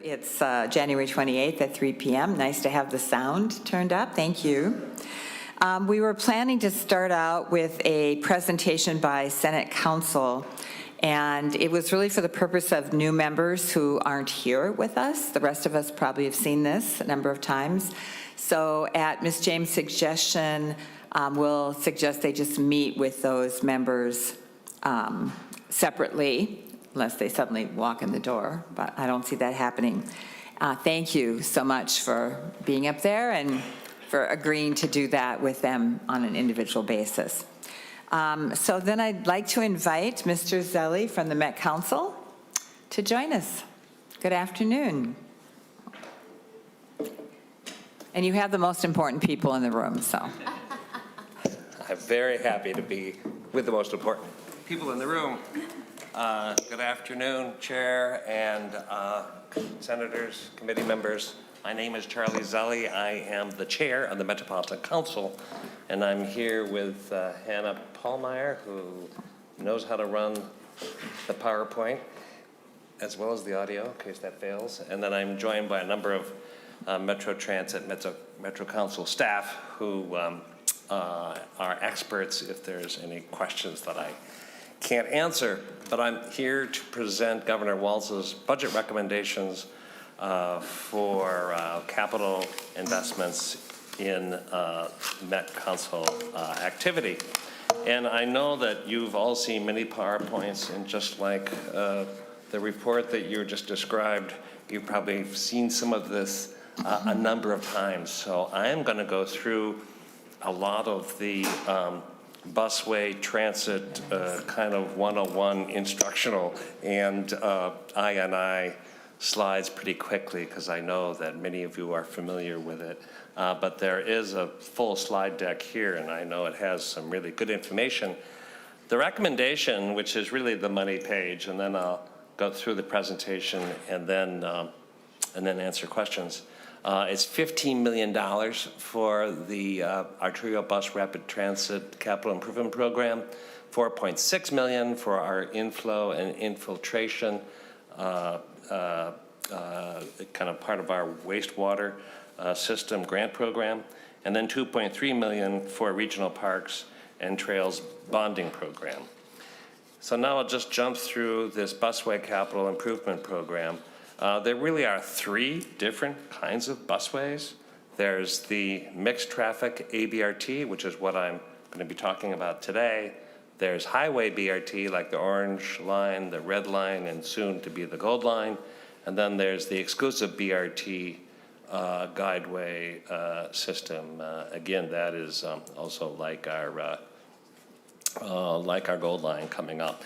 here. It's January 28th at 3 p.m. Nice to have the sound turned up. Thank you. We were planning to start out with a presentation by Senate Counsel, and it was really for the purpose of new members who aren't here with us. The rest of us probably have seen this a number of times. So at Ms. James' suggestion, we'll suggest they just meet with those members separately, unless they suddenly walk in the door, but I don't see that happening. Thank you so much for being up there and for agreeing to do that with them on an individual basis. So then I'd like to invite Mr. Zelli from the Met Council to join us. Good afternoon. And you have the most important people in the room, so. I'm very happy to be with the most important people in the room. Good afternoon, Chair and Senators, committee members. My name is Charlie Zelli. I am the Chair of the Metropolitan Council, and I'm here with Hannah Pallmeyer, who knows how to run the PowerPoint, as well as the audio, in case that fails. And then I'm joined by a number of Metro Transit, Metro Council staff who are experts if there's any questions that I can't answer. But I'm here to present Governor Walz's budget recommendations for capital investments in Met Council activity. And I know that you've all seen many PowerPoints, and just like the report that you just described, you've probably seen some of this a number of times. So I am going to go through a lot of the busway transit kind of 101 instructional and I&I slides pretty quickly, because I know that many of you are familiar with it. But there is a full slide deck here, and I know it has some really good information. The recommendation, which is really the money page, and then I'll go through the presentation and then answer questions. It's $15 million for the arterial bus rapid transit capital improvement program, $4.6 million for our inflow and infiltration, kind of part of our wastewater system grant program, and then $2.3 million for regional parks and trails bonding program. So now I'll just jump through this busway capital improvement program. There really are three different kinds of busways. There's the mixed traffic ABRT, which is what I'm going to be talking about today. There's highway BRT, like the orange line, the red line, and soon to be the gold line. And then there's the exclusive BRT guideway system. Again, that is also like our gold line coming up.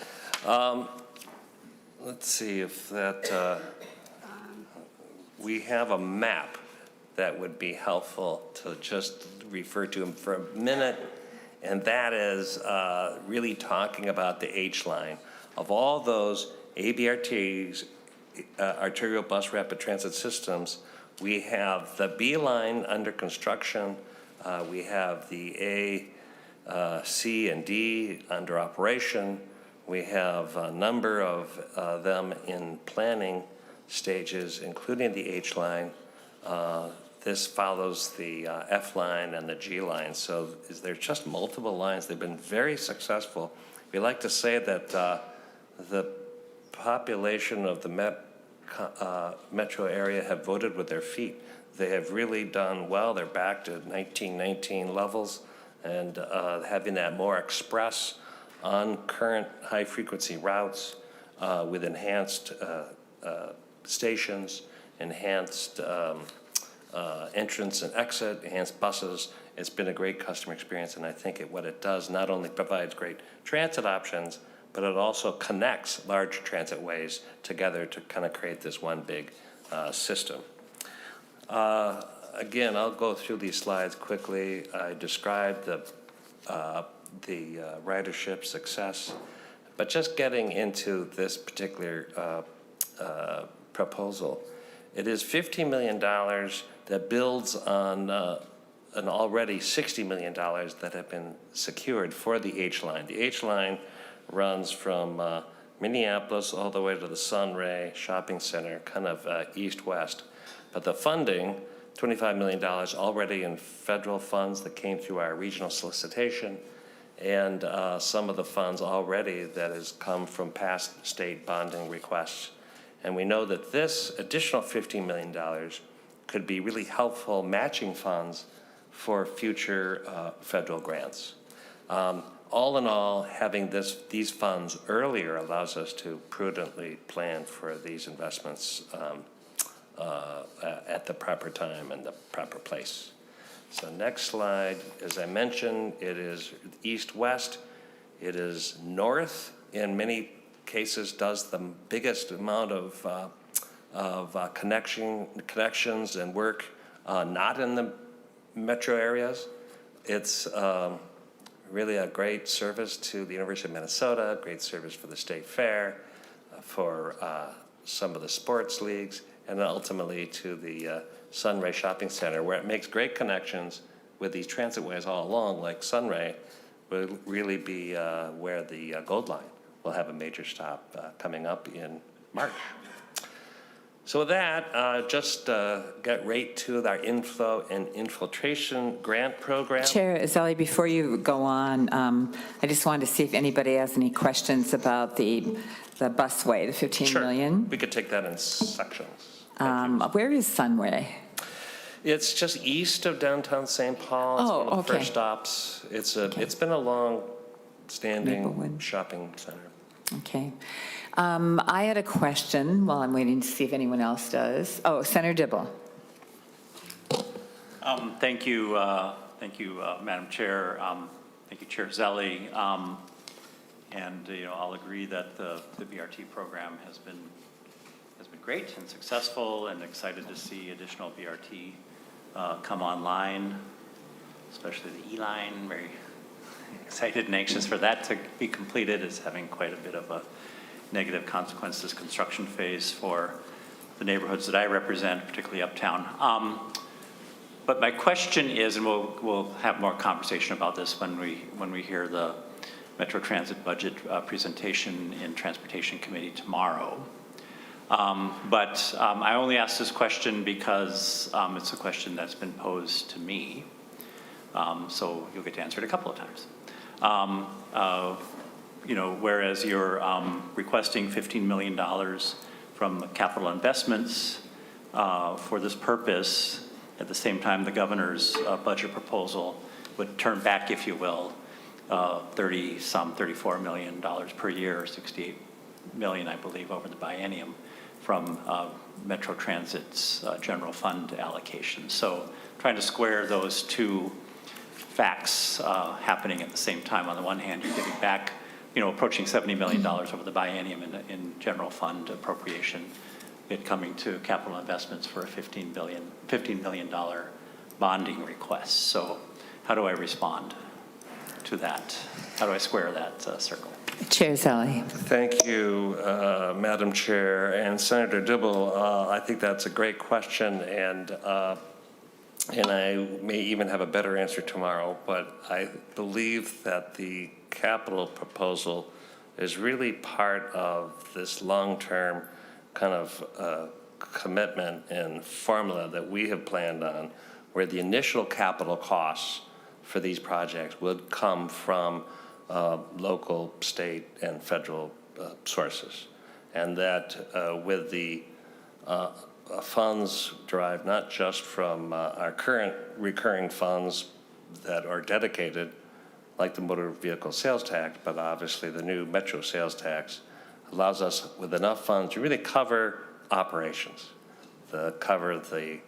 Let's see if that, we have a map that would be helpful to just refer to for a minute, and that is really talking about the H line. Of all those ABRTs, arterial bus rapid transit systems, we have the B line under construction, we have the A, C, and D under operation, we have a number of them in planning stages, including the H line. This follows the F line and the G line. So there's just multiple lines. They've been very successful. We like to say that the population of the metro area have voted with their feet. They have really done well. They're back to 1919 levels, and having that more express on current high frequency routes with enhanced stations, enhanced entrance and exit, enhanced buses. It's been a great customer experience, and I think what it does not only provides great transit options, but it also connects large transit ways together to kind of create this one big system. Again, I'll go through these slides quickly. I described the ridership success, but just getting into this particular proposal. It is $15 million that builds on an already $60 million that have been secured for the H line. The H line runs from Minneapolis all the way to the Sunray Shopping Center, kind of east-west. But the funding, $25 million already in federal funds that came through our regional solicitation, and some of the funds already that has come from past state bonding requests. And we know that this additional $15 million could be really helpful matching funds for future federal grants. All in all, having these funds earlier allows us to prudently plan for these investments at the proper time and the proper place. So next slide, as I mentioned, it is east-west. It is north, in many cases, does the biggest amount of connections and work not in the metro areas. It's really a great service to the University of Minnesota, great service for the State Fair, for some of the sports leagues, and ultimately to the Sunray Shopping Center, where it makes great connections with these transitways all along, like Sunray will really be where the Gold Line will have a major stop coming up in March. So with that, just get right to our inflow and infiltration grant program. Chair Zelli, before you go on, I just wanted to see if anybody has any questions about the busway, the 15 million. Sure, we could take that in sections. Where is Sunway? It's just east of downtown St. Paul. It's one of the first stops. It's been a long-standing shopping center. Okay. I had a question while I'm waiting to see if anyone else does. Oh, Senator Dibble. Thank you, Madam Chair. Thank you, Chair Zelli. And I'll agree that the BRT program has been great and successful, and excited to see additional BRT come online, especially the E-line. Very excited and anxious for that to be completed. It's having quite a bit of a negative consequences construction phase for the neighborhoods that I represent, particularly uptown. But my question is, and we'll have more conversation about this when we hear the Metro Transit budget presentation in Transportation Committee tomorrow. But I only asked this question because it's a question that's been posed to me. So you'll get to answer it a couple of times. Whereas you're requesting $15 million from capital investments for this purpose, at the same time the governor's budget proposal would turn back, if you will, $34 million per year, 68 million, I believe, over the biennium from Metro Transit's general fund allocation. So trying to square those two facts happening at the same time. On the one hand, you're giving back, approaching $70 million over the biennium in general fund appropriation, it coming to capital investments for a $15 million bonding request. So how do I respond to that? How do I square that circle? Chair Zelli. Thank you, Madam Chair. And Senator Dibble, I think that's a great question, and I may even have a better answer tomorrow, but I believe that the capital proposal is really part of this long-term kind of commitment and formula that we have planned on, where the initial capital costs for these projects would come from local, state, and federal sources. And that with the funds derived not just from our current recurring funds that are dedicated, like the motor vehicle sales tax, but obviously the new metro sales tax allows us with enough funds to really cover operations, cover the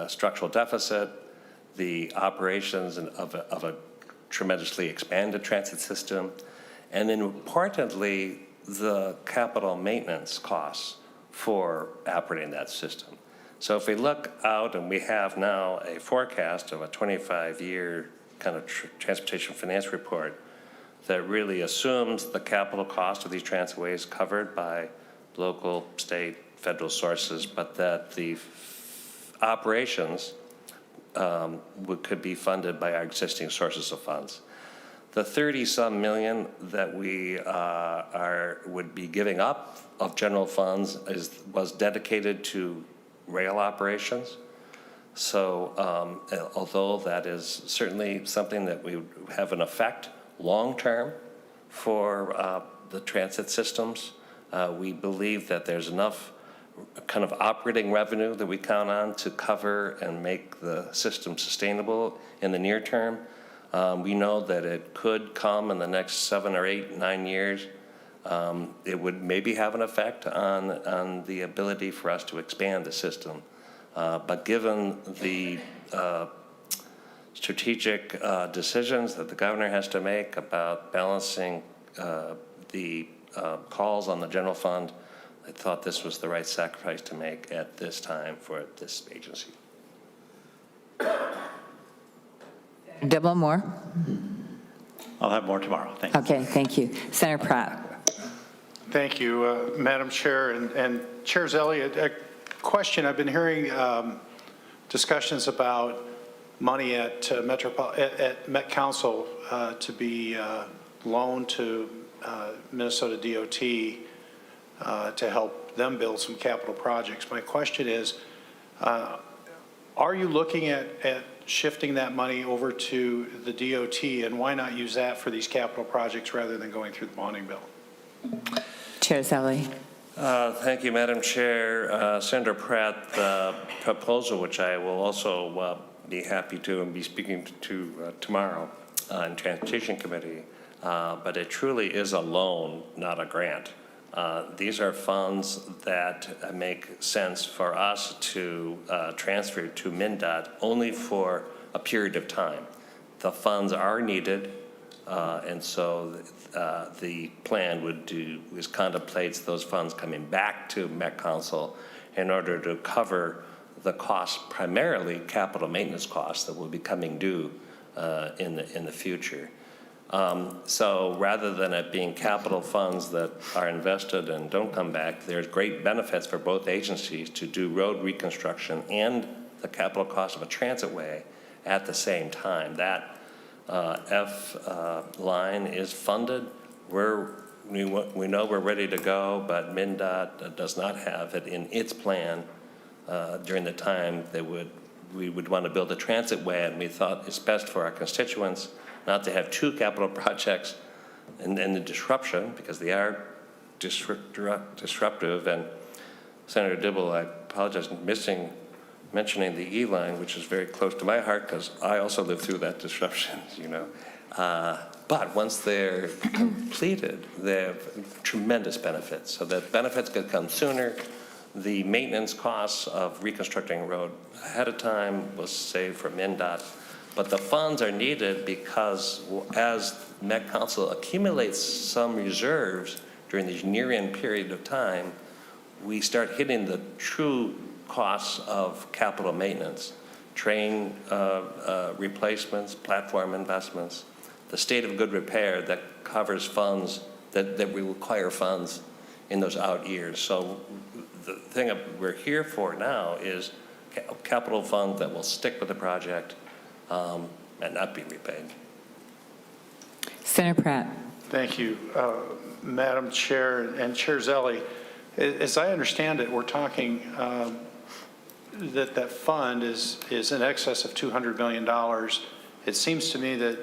structural deficit, the operations of a tremendously expanded transit system, and then importantly, the capital maintenance costs for operating that system. So if we look out, and we have now a forecast of a 25-year kind of transportation finance report that really assumes the capital cost of these transitways covered by local, state, federal sources, but that the operations could be funded by our existing sources of funds. the 30-some million that we would be giving up of general funds was dedicated to rail operations. So although that is certainly something that we would have an effect long-term for the transit systems, we believe that there's enough kind of operating revenue that we count on to cover and make the system sustainable in the near term. We know that it could come in the next 7 or 8, 9 years. It would maybe have an effect on the ability for us to expand the system. But given the strategic decisions that the governor has to make about balancing the calls on the general fund, I thought this was the right sacrifice to make at this time for this agency. Double more? I'll have more tomorrow. Thank you. Okay, thank you. Senator Pratt. Thank you, Madam Chair. And Chair Zelli, a question. I've been hearing discussions about money at Met Council to be loaned to Minnesota DOT to help them build some capital projects. My question is, are you looking at shifting that money over to the DOT, and why not use that for these capital projects rather than going through the bonding bill? Chair Zelli. Thank you, Madam Chair. Senator Pratt, the proposal, which I will also be happy to and be speaking to tomorrow in Transportation Committee, but it truly is a loan, not a grant. These are funds that make sense for us to transfer to MnDOT only for a period of time. The funds are needed, and so the plan contemplates those funds coming back to Met Council in order to cover the costs, primarily capital maintenance costs that will be coming due in the future. So rather than it being capital funds that are invested and don't come back, there's great benefits for both agencies to do road reconstruction and the capital cost of a transitway at the same time. That F line is funded. We know we're ready to go, but MnDOT does not have it in its plan during the time we would want to build a transitway, and we thought it's best for our constituents not to have two capital projects and the disruption, because they are disruptive. And Senator Dibble, I apologize for mentioning the E line, which is very close to my heart because I also lived through that disruption, you know. But once they're completed, they have tremendous benefits. So that benefits could come sooner. The maintenance costs of reconstructing a road ahead of time was saved from MnDOT. But the funds are needed because as Met Council accumulates some reserves during this near-end period of time, we start hitting the true costs of capital maintenance, train replacements, platform investments, the state of good repair that covers funds that we require funds in those out years. So the thing we're here for now is capital funds that will stick with the project and not be repaid. Senator Pratt. Thank you, Madam Chair and Chair Zelli. As I understand it, we're talking that fund is in excess of $200 million. It seems to me that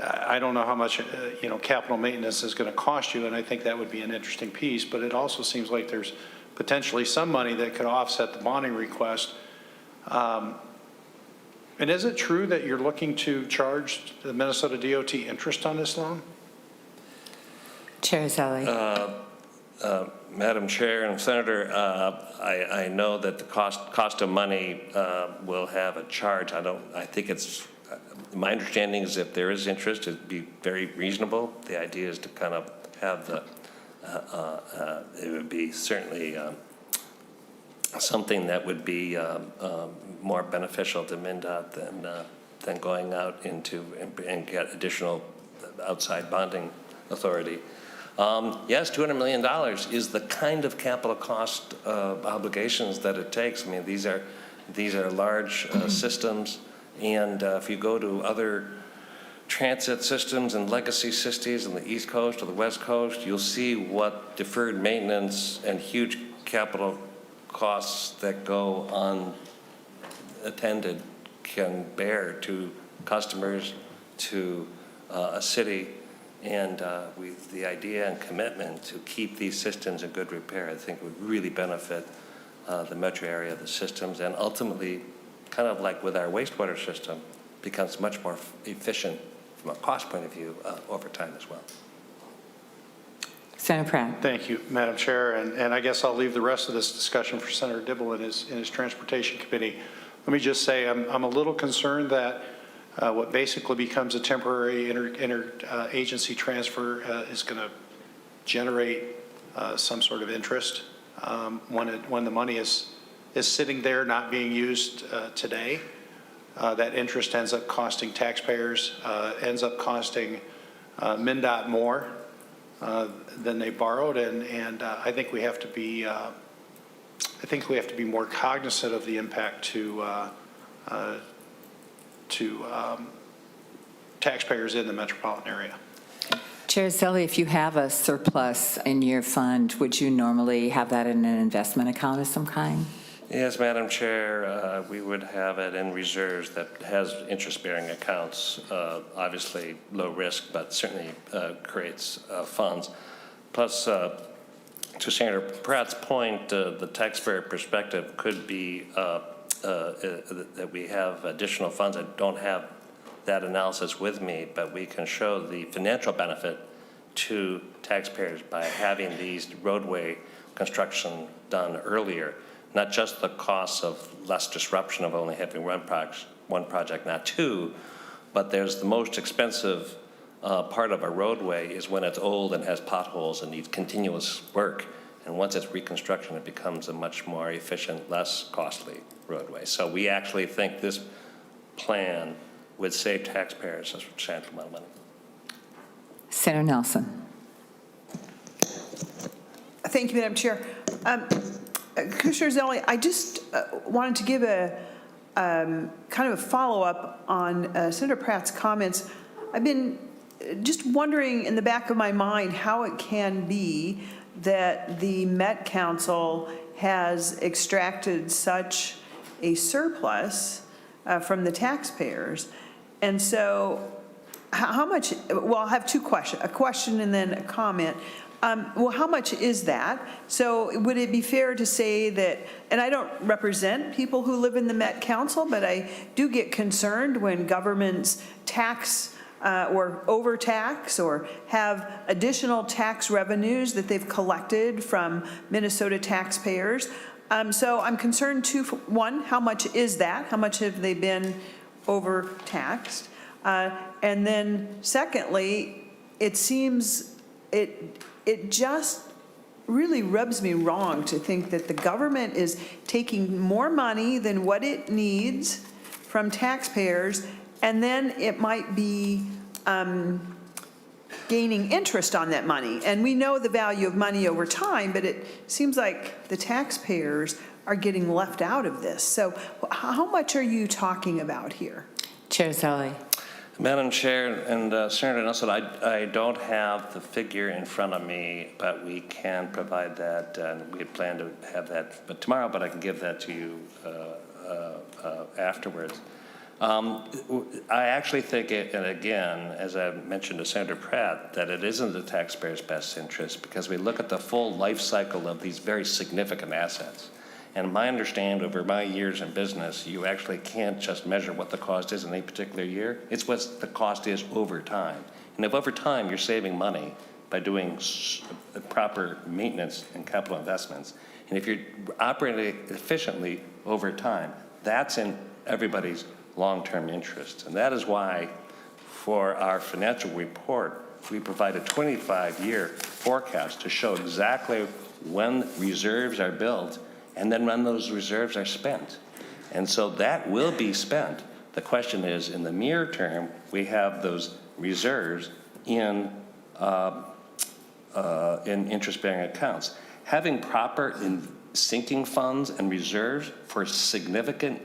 I don't know how much capital maintenance is going to cost you, and I think that would be an interesting piece. But it also seems like there's potentially some money that could offset the bonding request. And is it true that you're looking to charge the Minnesota DOT interest on this loan? Chair Zelli. Madam Chair and Senator, I know that the cost of money will have a charge. I think it's, my understanding is if there is interest, it'd be very reasonable. The idea is to kind of have it would be certainly something that would be more beneficial to MnDOT than going out into and get additional outside bonding authority. Yes, $200 million is the kind of capital cost obligations that it takes. I mean, these are large systems, and if you go to other transit systems and legacy cities on the East Coast or the West Coast, you'll see what deferred maintenance and huge capital costs that go unattended can bear to customers, to a city, and with the idea and commitment to keep these systems in good repair, I think would really benefit the metro area, the systems, and ultimately, kind of like with our wastewater system, becomes much more efficient from a cost point of view over time as well. Senator Pratt. Thank you, Madam Chair. And I guess I'll leave the rest of this discussion for Senator Dibble in his Transportation Committee. Let me just say I'm a little concerned that what basically becomes a temporary interagency transfer is going to generate some sort of interest when the money is sitting there not being used today. That interest ends up costing taxpayers, ends up costing MnDOT more than they borrowed, and I think we have to be more cognizant of the impact to taxpayers in the metropolitan area. Chair Zelle, if you have a surplus in your fund, would you normally have that in an investment account of some kind? Yes, Madam Chair, we would have it in reserves that has interest-bearing accounts, obviously low risk, but certainly creates funds. Plus, to Senator Pratt's point, the taxpayer perspective could be that we have additional funds. I don't have that analysis with me, but we can show the financial benefit to taxpayers by having these roadway construction done earlier. Not just the costs of less disruption of only having one project, not two, but there's the most expensive part of a roadway is when it's old and has potholes and needs continuous work. And once it's reconstruction, it becomes a much more efficient, less costly roadway. So we actually think this plan would save taxpayers a substantial amount of money. Senator Nelson. Thank you, Madam Chair. Commissioner Zelle, I just wanted to give a kind of a follow-up on Senator Pratt's comments. I've been just wondering in the back of my mind how it can be that the Met Council has extracted such a surplus from the taxpayers. And so how much, well, I'll have two questions, a question and then a comment. Well, how much is that? So would it be fair to say that, and I don't represent people who live in the Met Council, but I do get concerned when governments tax or overtax or have additional tax revenues that they've collected from Minnesota taxpayers. So I'm concerned too, one, how much is that? How much have they been overtaxed? And then secondly, it seems it just really rubs me wrong to think that the government is taking more money than what it needs from taxpayers, and then it might be gaining interest on that money. And we know the value of money over time, but it seems like the taxpayers are getting left out of this. So how much are you talking about here? Chair Zelle. Madam Chair and Senator Nelson, I don't have the figure in front of me, but we can provide that, and we had planned to have that tomorrow, but I can give that to you afterwards. I actually think, and again, as I mentioned to Senator Pratt, that it isn't the taxpayer's best interest because we look at the full life cycle of these very significant assets. And my understanding over my years in business, you actually can't just measure what the cost is in a particular year. It's what the cost is over time. And if over time you're saving money by doing proper maintenance and capital investments, and if you're operating efficiently over time, that's in everybody's long-term interest. And that is why for our financial report, we provide a 25-year forecast to show exactly when reserves are built and then when those reserves are spent. And so that will be spent. The question is, in the near term, we have those reserves in interest-bearing accounts. Having proper sinking funds and reserves for significant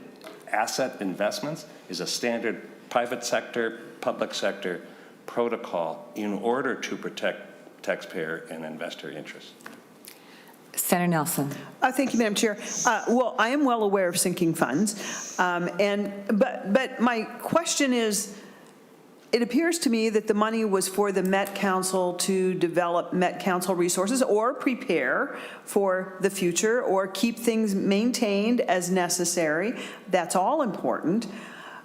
asset investments is a standard private sector, public sector protocol in order to protect taxpayer and investor interests. Senator Nelson. Thank you, Madam Chair. Well, I am well aware of sinking funds, but my question is, it appears to me that the money was for the Met Council to develop Met Council resources or prepare for the future or keep things maintained as necessary. That's all important.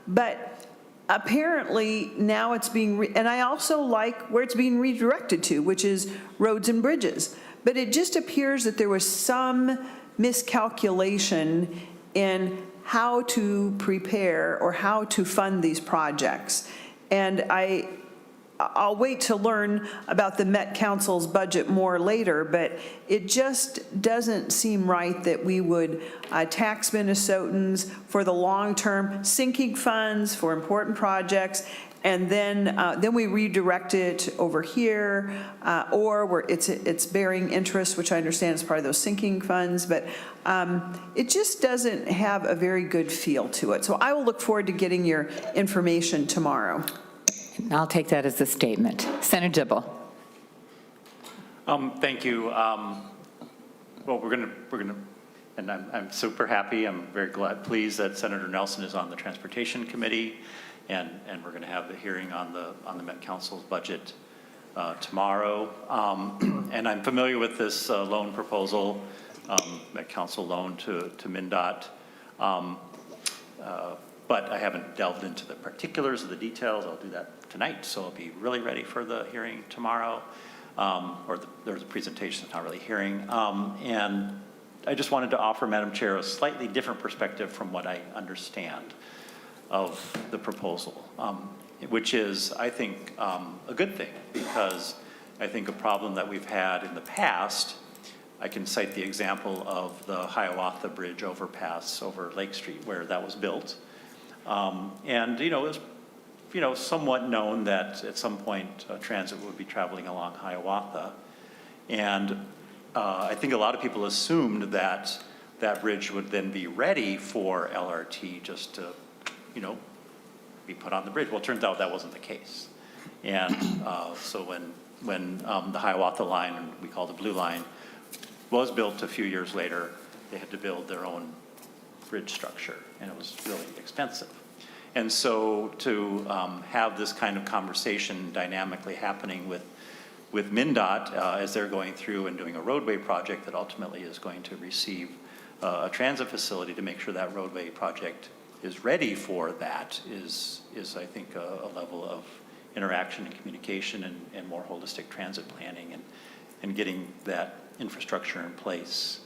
But apparently now it's being, and I also like where it's being redirected to, which is roads and bridges. But it just appears that there was some miscalculation in how to prepare or how to fund these projects. And I'll wait to learn about the Met Council's budget more later, but it just doesn't seem right that we would tax Minnesotans for the long-term sinking funds for important projects, and then we redirect it over here, or it's bearing interest, which I understand is part of those sinking funds, but it just doesn't have a very good feel to it. So I will look forward to getting your information tomorrow. I'll take that as a statement. Senator Dibble. Thank you. Well, we're gonna, and I'm super happy. I'm very pleased that Senator Nelson is on the Transportation Committee, and we're going to have the hearing on the Met Council's budget tomorrow. And I'm familiar with this loan proposal, Met Council loan to MnDOT. But I haven't delved into the particulars of the details. I'll do that tonight, so I'll be really ready for the hearing tomorrow. There's a presentation, not really hearing. And I just wanted to offer, Madam Chair, a slightly different perspective from what I understand of the proposal, which is, I think, a good thing, because I think a problem that we've had in the past, I can cite the example of the Hiawatha Bridge overpass over Lake Street, where that was built. And, it was, somewhat known that at some point transit would be traveling along Hiawatha. And I think a lot of people assumed that that bridge would then be ready for LRT just to, be put on the bridge. Well, it turns out that wasn't the case. And so when the Hiawatha line, we call the Blue Line, was built a few years later, they had to build their own bridge structure, and it was really expensive. And so to have this kind of conversation dynamically happening with MnDOT as they're going through and doing a roadway project that ultimately is going to receive a transit facility, to make sure that roadway project is ready for that is I think, a level of interaction and communication and more holistic transit planning and getting that infrastructure in place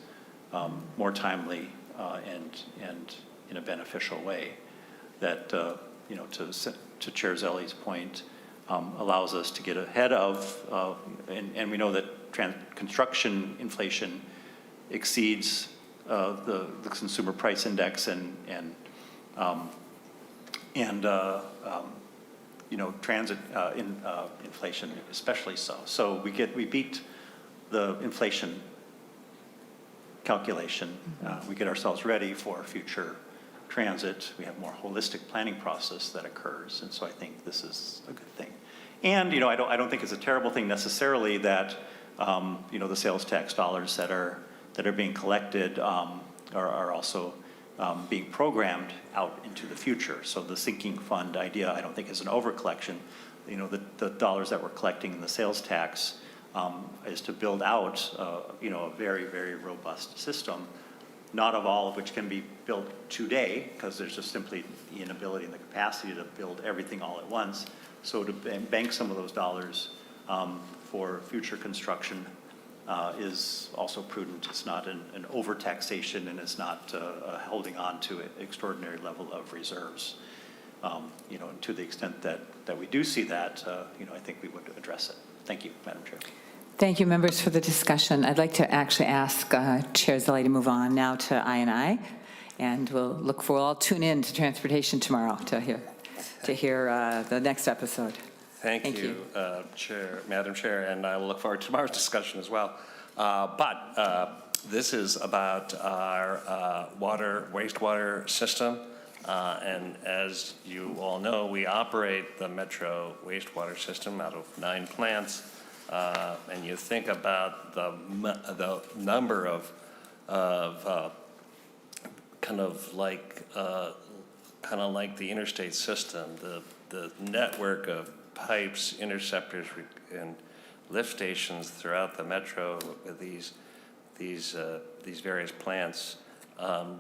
more timely and in a beneficial way that, to Chair Zelli's point, allows us to get ahead of, and we know that construction inflation exceeds the consumer price index and transit inflation especially so. So we beat the inflation calculation. We get ourselves ready for future transit. We have more holistic planning process that occurs, and so I think this is a good thing. And I don't think it's a terrible thing necessarily that the sales tax dollars that are being collected are also being programmed out into the future. So the sinking fund idea, I don't think, is an overcollection. The dollars that we're collecting in the sales tax is to build out a very, very robust system, not of all of which can be built today, because there's just simply the inability and the capacity to build everything all at once. So to bank some of those dollars for future construction is also prudent. It's not an overtaxation, and it's not holding on to an extraordinary level of reserves. And to the extent that we do see that, I think we would address it. Thank you, Madam Chair. Thank you, members, for the discussion. I'd like to actually ask Chair Zelli to move on now to I&I, and we'll all tune in to Transportation tomorrow to hear the next episode. Thank you, Madam Chair, and I will look forward to tomorrow's discussion as well. But this is about our wastewater system. And as you all know, we operate the Metro wastewater system out of 9 plants. And you think about the number of kind of like the interstate system, the network of pipes, interceptors, and lift stations throughout the metro with these various plants.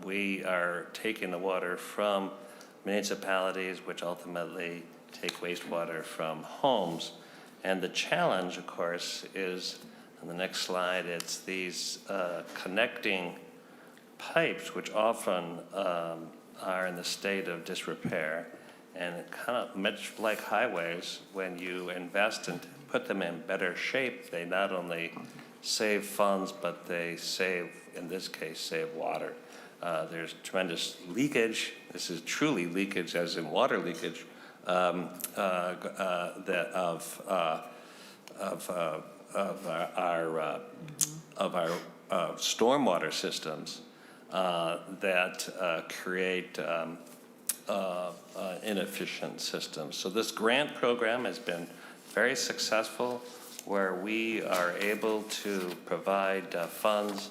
We are taking the water from municipalities, which ultimately take wastewater from homes. And the challenge, of course, is on the next slide, it's these connecting pipes, which often are in the state of disrepair. And kind of much like highways, when you invest and put them in better shape, they not only save funds, but they save, in this case, save water. There's tremendous leakage. This is truly leakage, as in water leakage, of our stormwater systems that create inefficient systems. So this grant program has been very successful, where we are able to provide funds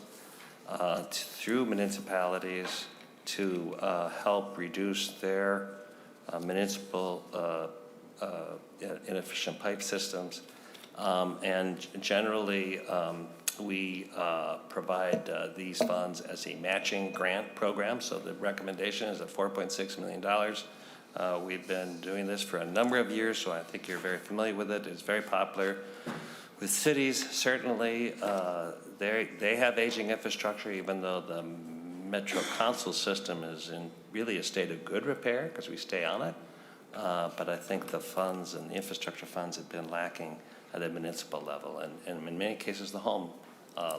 through municipalities to help reduce their municipal inefficient pipe systems. And generally, we provide these funds as a matching grant program. So the recommendation is at $4.6 million. We've been doing this for a number of years, so I think you're very familiar with it. It's very popular with cities. Certainly, they have aging infrastructure, even though the Metro Council system is in really a state of good repair because we stay on it. But I think the funds and the infrastructure funds have been lacking at the municipal level, and in many cases the home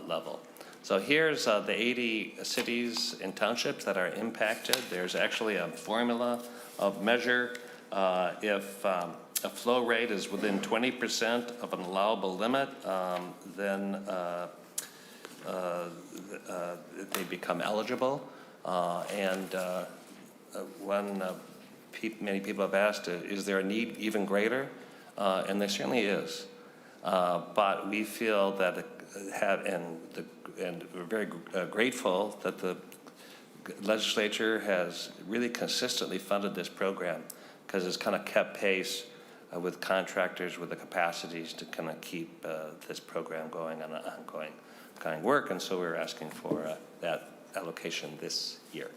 level. So here's the 80 cities and townships that are impacted. There's actually a formula of measure. If a flow rate is within 20% of an allowable limit, then they become eligible. Many people have asked, is there a need even greater? And there certainly is. But we feel that and we're very grateful that the legislature has really consistently funded this program, because it's kind of kept pace with contractors with the capacities to kind of keep this program going on an ongoing work. And so we're asking for that allocation this year.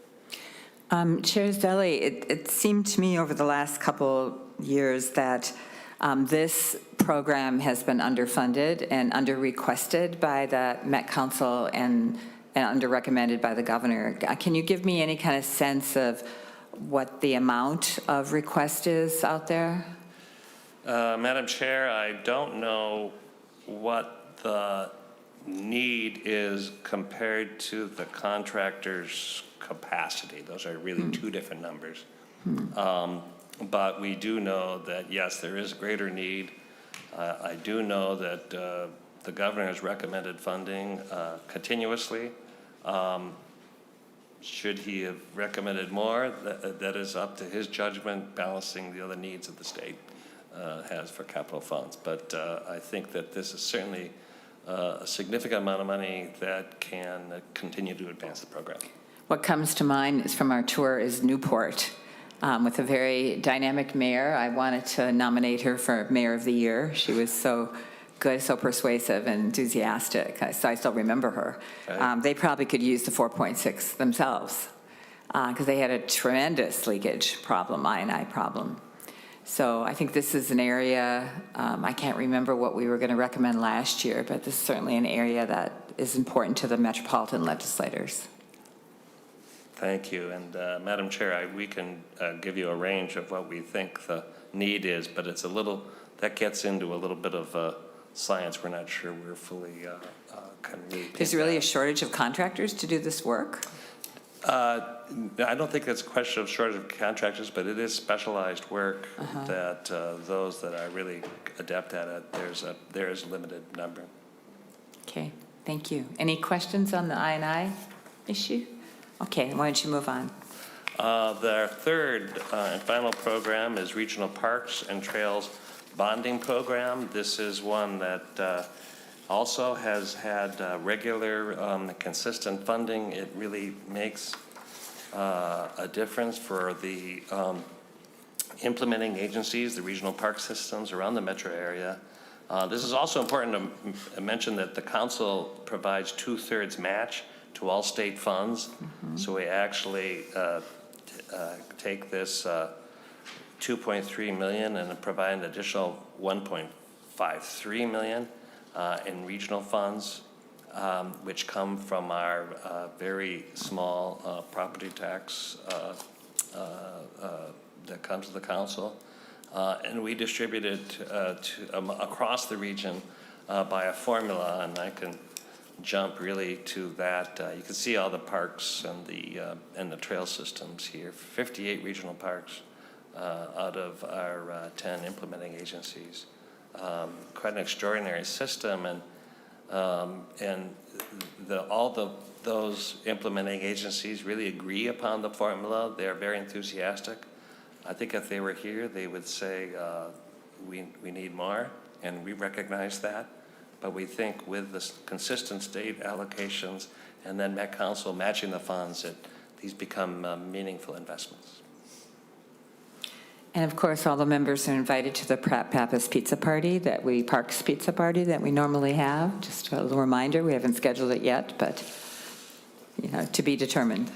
Chair Zelli, it seemed to me over the last couple years that this program has been underfunded and under-requested by the Met Council and under-recommended by the governor. Can you give me any kind of sense of what the amount of request is out there? Madam Chair, I don't know what the need is compared to the contractor's capacity. Those are really two different numbers. But we do know that, yes, there is greater need. I do know that the governor has recommended funding continuously. Should he have recommended more, that is up to his judgment, balancing the other needs that the state has for capital funds. But I think that this is certainly a significant amount of money that can continue to advance the program. What comes to mind is from our tour is Newport, with a very dynamic mayor. I wanted to nominate her for Mayor of the Year. She was so good, so persuasive and enthusiastic. So I still remember her. Right. They probably could use the 4.6 themselves, because they had a tremendous leakage problem, I&I problem. So I think this is an area, I can't remember what we were going to recommend last year, but this is certainly an area that is important to the Metropolitan legislators. Thank you. And Madam Chair, we can give you a range of what we think the need is, but it's a little, that gets into a little bit of science. We're not sure we're fully can meet. There's really a shortage of contractors to do this work? I don't think it's a question of shortage of contractors, but it is specialized work that those that are really adept at it, there is a limited number. Okay, thank you. Any questions on the I&I issue? Okay, why don't you move on? The third and final program is Regional Parks and Trails Bonding Program. This is one that also has had regular, consistent funding. It really makes a difference for the implementing agencies, the regional park systems around the metro area. This is also important to mention that the council provides 2/3 match to all state funds. So we actually take this 2.3 million and provide an additional 1.53 million in regional funds, which come from our very small property tax that comes to the council. And we distribute it across the region by a formula, and I can jump really to that. You can see all the parks and the trail systems here. 58 regional parks out of our 10 implementing agencies. Quite an extraordinary system, and those implementing agencies really agree upon the formula. They're very enthusiastic. I think if they were here, they would say, we need more, and we recognize that. But we think with the consistent state allocations and then Met Council matching the funds, these become meaningful investments. And of course, all the members are invited to the Pratt Pappas Pizza Party Parks Pizza Party that we normally have. Just a little reminder, we haven't scheduled it yet, but to be determined.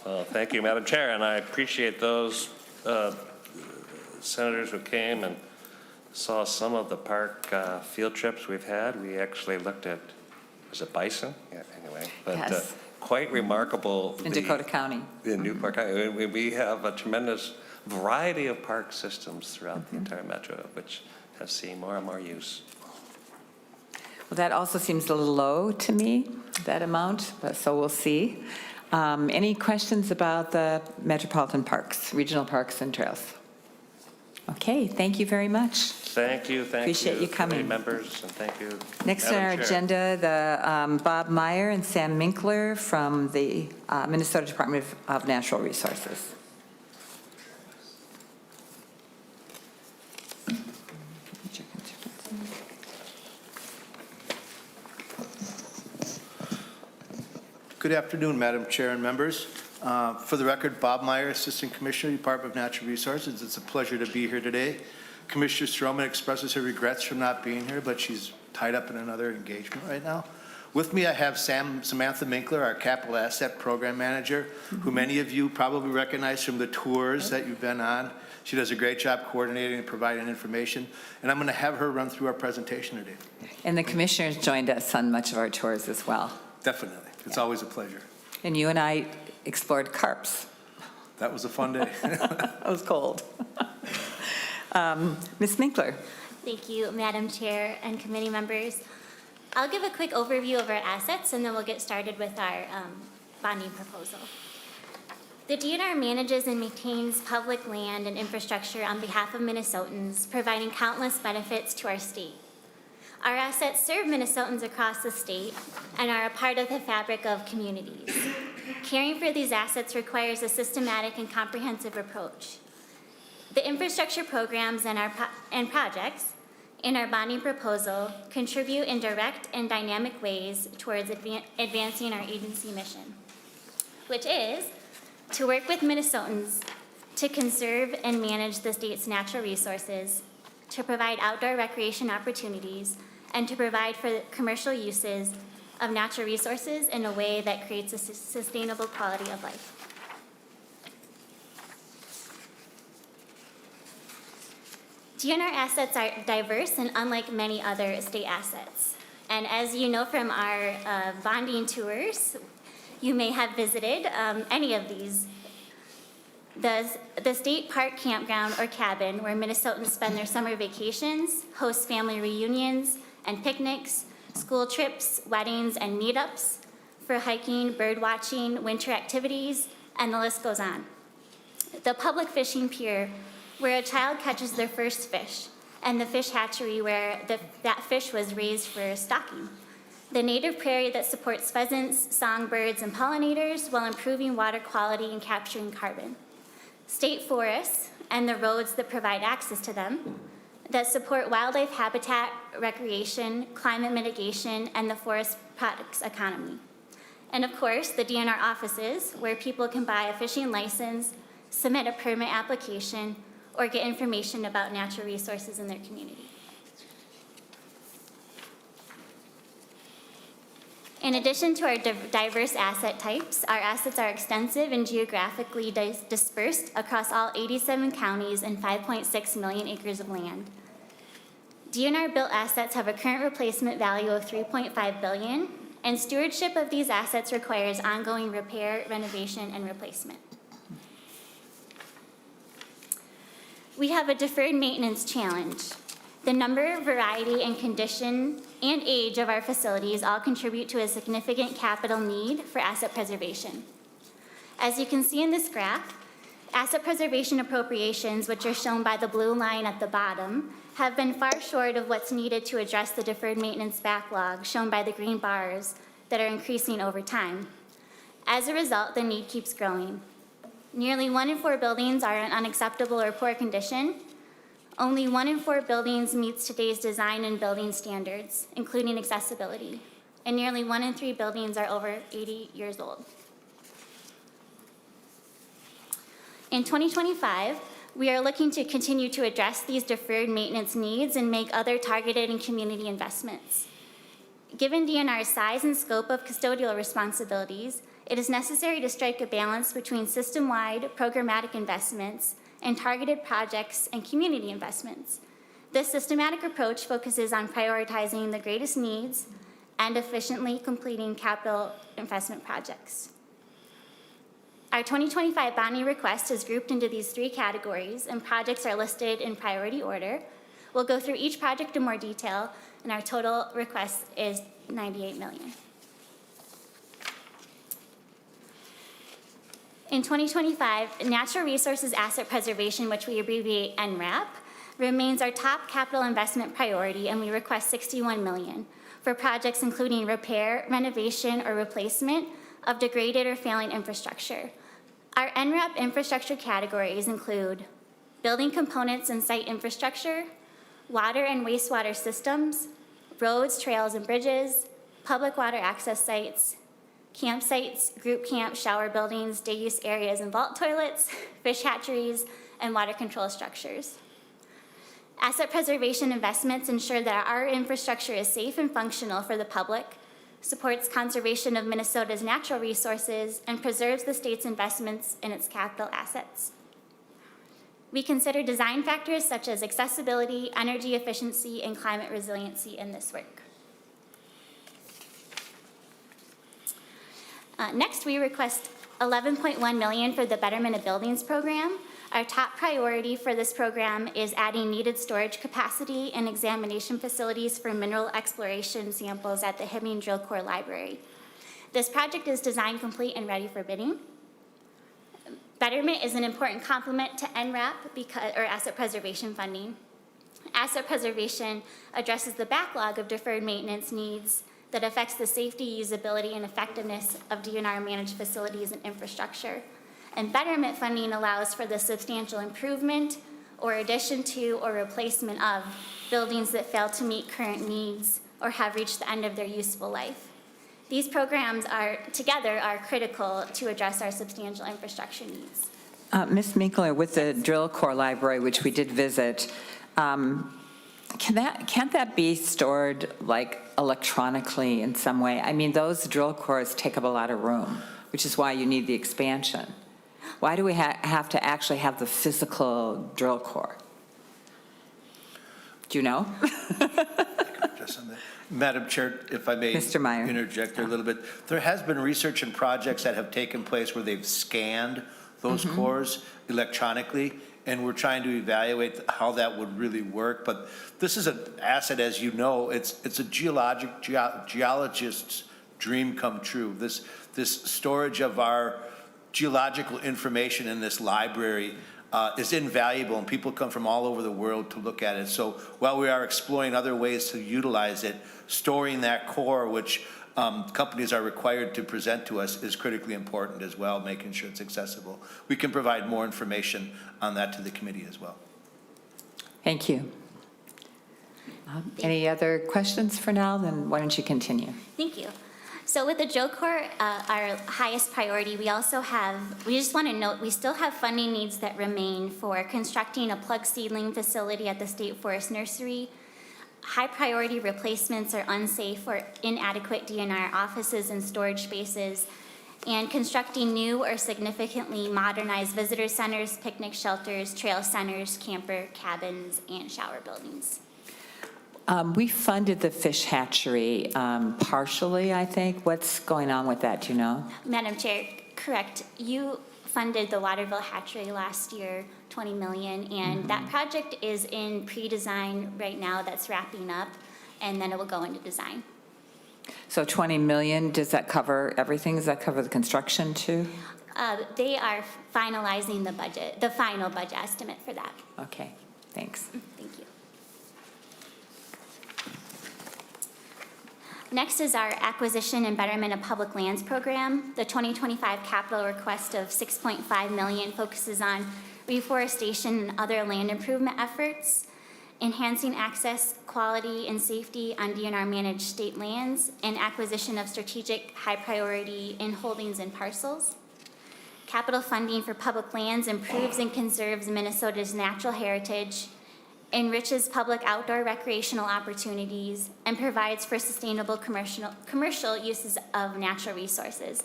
Well, thank you, Madam Chair, and I appreciate those senators who came and saw some of the park field trips we've had. We actually looked at, was it bison? Yeah, anyway. But yes. Quite remarkable. In Dakota County. In Newport County. We have a tremendous variety of park systems throughout the entire metro, which have seen more and more use. Well, that also seems a little low to me, that amount, but so we'll see. Any questions about the metropolitan parks, regional parks and trails? Okay, thank you very much. Thank you. Appreciate you coming. Members, and thank you. Next on our agenda, the Bob Meyer and Sam Minkler from the Minnesota Department of Natural Resources. Good afternoon, Madam Chair and members. For the record, Bob Meyer, Assistant Commissioner, Department of Natural Resources. It's a pleasure to be here today. Commissioner Stroman expresses her regrets for not being here, but she's tied up in another engagement right now. With me, I have Samantha Minkler, our Capital Asset Program Manager, who many of you probably recognize from the tours that you've been on. She does a great job coordinating and providing information, and I'm going to have her run through our presentation today. And the commissioners joined us on much of our tours as well. Definitely. It's always a pleasure. And you and I explored carps. That was a fun day. It was cold. Ms. Minkler. Thank you, Madam Chair and committee members. I'll give a quick overview of our assets, and then we'll get started with our bonding proposal. The DNR manages and maintains public land and infrastructure on behalf of Minnesotans, providing countless benefits to our state. Our assets serve Minnesotans across the state and are a part of the fabric of communities. Caring for these assets requires a systematic and comprehensive approach. The infrastructure programs and projects in our bonding proposal contribute in direct and dynamic ways towards advancing our agency mission, which is to work with Minnesotans to conserve and manage the state's natural resources, to provide outdoor recreation opportunities, and to provide for commercial uses of natural resources in a way that creates a sustainable quality of life. DNR assets are diverse and unlike many other state assets. And as you know from our bonding tours, you may have visited any of these. The state park campground or cabin where Minnesotans spend their summer vacations, host family reunions and picnics, school trips, weddings, and meetups for hiking, bird watching, winter activities, and the list goes on. The public fishing pier where a child catches their first fish, and the fish hatchery where that fish was raised for stocking. the native prairie that supports pheasants, songbirds, and pollinators while improving water quality and capturing carbon, state forests and the roads that provide access to them, that support wildlife habitat, recreation, climate mitigation, and the forest products economy. And of course, the DNR offices, where people can buy a fishing license, submit a permit application, or get information about natural resources in their community. In addition to our diverse asset types, our assets are extensive and geographically dispersed across all 87 counties and 5.6 million acres of land. DNR-built assets have a current replacement value of $3.5 billion, and stewardship of these assets requires ongoing repair, renovation, and replacement. We have a deferred maintenance challenge. The number, variety, and condition and age of our facilities all contribute to a significant capital need for asset preservation. As you can see in this graph, asset preservation appropriations, which are shown by the blue line at the bottom, have been far short of what's needed to address the deferred maintenance backlog shown by the green bars that are increasing over time. As a result, the need keeps growing. Nearly 1 in 4 buildings are in unacceptable or poor condition. Only 1 in 4 buildings meets today's design and building standards, including accessibility, and nearly 1 in 3 buildings are over 80 years old. In 2025, we are looking to continue to address these deferred maintenance needs and make other targeted and community investments. Given DNR's size and scope of custodial responsibilities, it is necessary to strike a balance between system-wide programmatic investments and targeted projects and community investments. This systematic approach focuses on prioritizing the greatest needs and efficiently completing capital investment projects. Our 2025 bonding request is grouped into these 3 categories, and projects are listed in priority order. We'll go through each project in more detail, and our total request is $98 million. In 2025, natural resources asset preservation, which we abbreviate NRAP, remains our top capital investment priority, and we request $61 million for projects including repair, renovation, or replacement of degraded or failing infrastructure. Our NRAP infrastructure categories include building components and site infrastructure, water and wastewater systems, roads, trails, and bridges, public water access sites, campsites, group camps, shower buildings, day use areas and vault toilets, fish hatcheries, and water control structures. Asset preservation investments ensure that our infrastructure is safe and functional for the public, supports conservation of Minnesota's natural resources, and preserves the state's investments in its capital assets. We consider design factors such as accessibility, energy efficiency, and climate resiliency in this work. Next, we request $11.1 million for the Betterment of Buildings program. Our top priority for this program is adding needed storage capacity and examination facilities for mineral exploration samples at the Hibbing Drill Corps Library. This project is design complete and ready for bidding. Betterment is an important complement to NRAP or asset preservation funding. Asset preservation addresses the backlog of deferred maintenance needs that affects the safety, usability, and effectiveness of DNR-managed facilities and infrastructure. And betterment funding allows for the substantial improvement or addition to or replacement of buildings that fail to meet current needs or have reached the end of their useful life. These programs together are critical to address our substantial infrastructure needs. Ms. Minkler, with the Drill Corps Library, which we did visit, can't that be stored like electronically in some way? I mean, those drill cores take up a lot of room, which is why you need the expansion. Why do we have to actually have the physical drill core? Do you know? Madam Chair, if I may Mr. Meyer. interject there a little bit. There has been research and projects that have taken place where they've scanned those cores electronically, and we're trying to evaluate how that would really work. But this is an asset, as you know, it's a geologist's dream come true. This storage of our geological information in this library is invaluable, and people come from all over the world to look at it. So while we are exploring other ways to utilize it, storing that core, which companies are required to present to us, is critically important as well, making sure it's accessible. We can provide more information on that to the committee as well. Thank you. Any other questions for now? Then why don't you continue? Thank you. So with the Joe Corps, our highest priority, we just want to note, we still have funding needs that remain for constructing a plug seedling facility at the State Forest Nursery. High priority replacements are unsafe or inadequate DNR offices and storage spaces, and constructing new or significantly modernized visitor centers, picnic shelters, trail centers, camper cabins, and shower buildings. We funded the fish hatchery partially, I think. What's going on with that, do you know? Madam Chair, correct. You funded the Waterville hatchery last year, $20 million, and that project is in pre-design right now. That's wrapping up, and then it will go into design. So 20 million, does that cover everything? Does that cover the construction too? They are finalizing the budget, the final budget estimate for that. Okay, thanks. Thank you. Next is our Acquisition and Betterment of Public Lands program. The 2025 capital request of $6.5 million focuses on reforestation and other land improvement efforts, enhancing access, quality, and safety on DNR-managed state lands, and acquisition of strategic high-priority inholdings and parcels. Capital funding for public lands improves and conserves Minnesota's natural heritage, enriches public outdoor recreational opportunities, and provides for sustainable commercial uses of natural resources.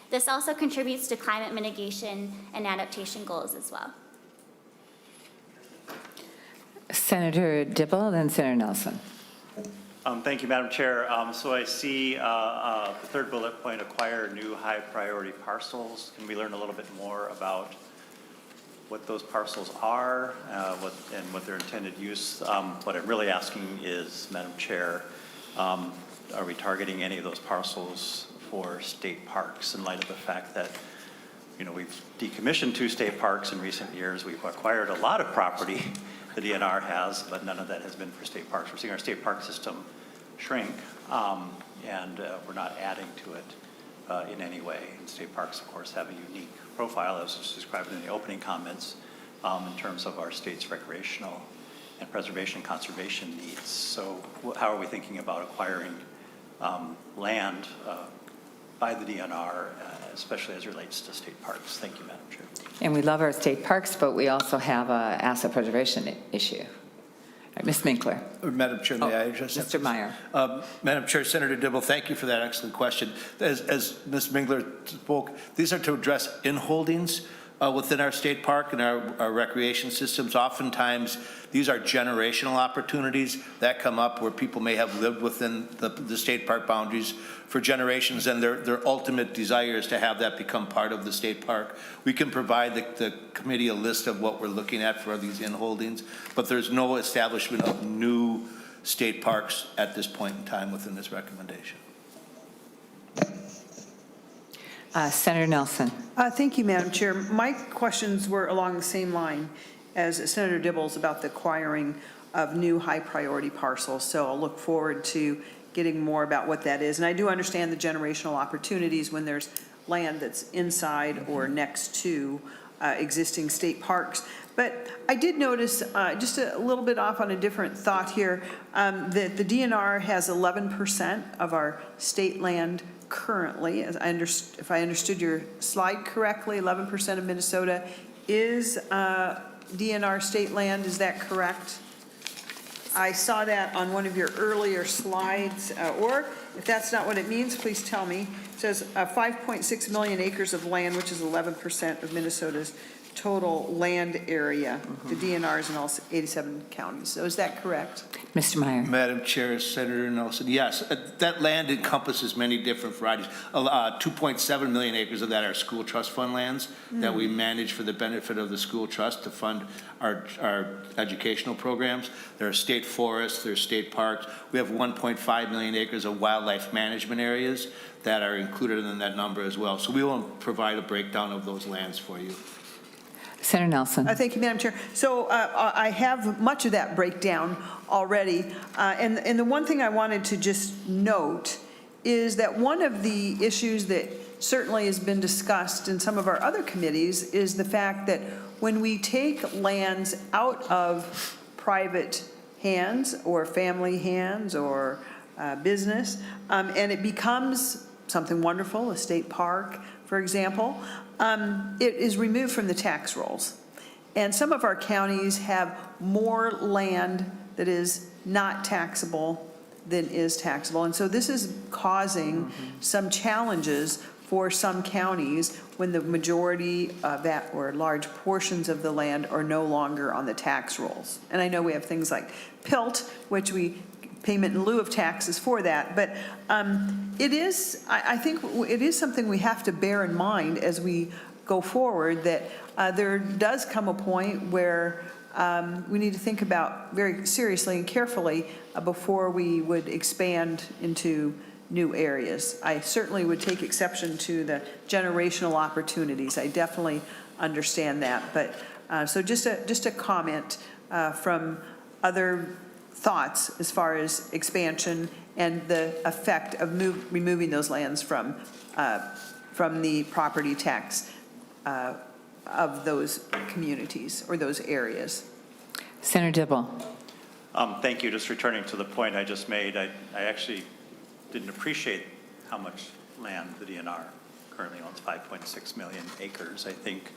This also contributes to climate mitigation and adaptation goals as well. Senator Dibble, then Senator Nelson. Thank you, Madam Chair. So I see the third bullet point, acquire new high priority parcels. Can we learn a little bit more about what those parcels are and what their intended use? What I'm really asking is, Madam Chair, are we targeting any of those parcels for state parks in light of the fact that, you know, we've decommissioned 2 state parks in recent years. We've acquired a lot of property the DNR has, but none of that has been for state parks. We're seeing our state park system shrink, and we're not adding to it in any way. And state parks, of course, have a unique profile, as was described in the opening comments, in terms of our state's recreational and preservation and conservation needs. So how are we thinking about acquiring land by the DNR, especially as it relates to state parks? Thank you, Madam Chair. And we love our state parks, but we also have an asset preservation issue. All right, Ms. Minkler. Madam Chair, may I address that? Mr. Meyer. Madam Chair, Senator Dibble, thank you for that excellent question. As Ms. Mingler spoke, these are to address inholdings within our state park and our recreation systems. Oftentimes, these are generational opportunities that come up where people may have lived within the state park boundaries for generations, and their ultimate desire is to have that become part of the state park. We can provide the committee a list of what we're looking at for these inholdings, but there's no establishment of new state parks at this point in time within this recommendation. Senator Nelson. Thank you, Madam Chair. My questions were along the same line as Senator Dibble's about the acquiring of new high-priority parcels, so I'll look forward to getting more about what that is. And I do understand the generational opportunities when there's land that's inside or next to existing state parks. But I did notice, just a little bit off on a different thought here, that the DNR has 11% of our state land currently. As if I understood your slide correctly, 11% of Minnesota is DNR state land. Is that correct? I saw that on one of your earlier slides, or if that's not what it means, please tell me. It says 5.6 million acres of land, which is 11% of Minnesota's total land area. The DNR is in all 87 counties. So is that correct? Mr. Meyer. Madam Chair, Senator Nelson, yes, that land encompasses many different varieties. 2.7 million acres of that are school trust fund lands that we manage for the benefit of the school trust to fund our educational programs. There are state forests, there's state parks. We have 1.5 million acres of wildlife management areas that are included in that number as well. So we will provide a breakdown of those lands for you. Senator Nelson. Thank you, Madam Chair. So I have much of that breakdown already. And the one thing I wanted to just note is that one of the issues that certainly has been discussed in some of our other committees is the fact that when we take lands out of private hands or family hands or business, and it becomes something wonderful, a state park, for example, it is removed from the tax rolls. And some of our counties have more land that is not taxable than is taxable. And so this is causing some challenges for some counties when the majority of that or large portions of the land are no longer on the tax rolls. And I know we have things like PILT, which we payment in lieu of taxes for that, but it is, I think it is something we have to bear in mind as we go forward, that there does come a point where we need to think about very seriously and carefully before we would expand into new areas. I certainly would take exception to the generational opportunities. I definitely understand that, but so just a comment from other thoughts as far as expansion and the effect of removing those lands from the property tax of those communities or those areas. Senator Dibble. Thank you. Just returning to the point I just made, I actually didn't appreciate how much land the DNR currently owns, 5.6 million acres. I think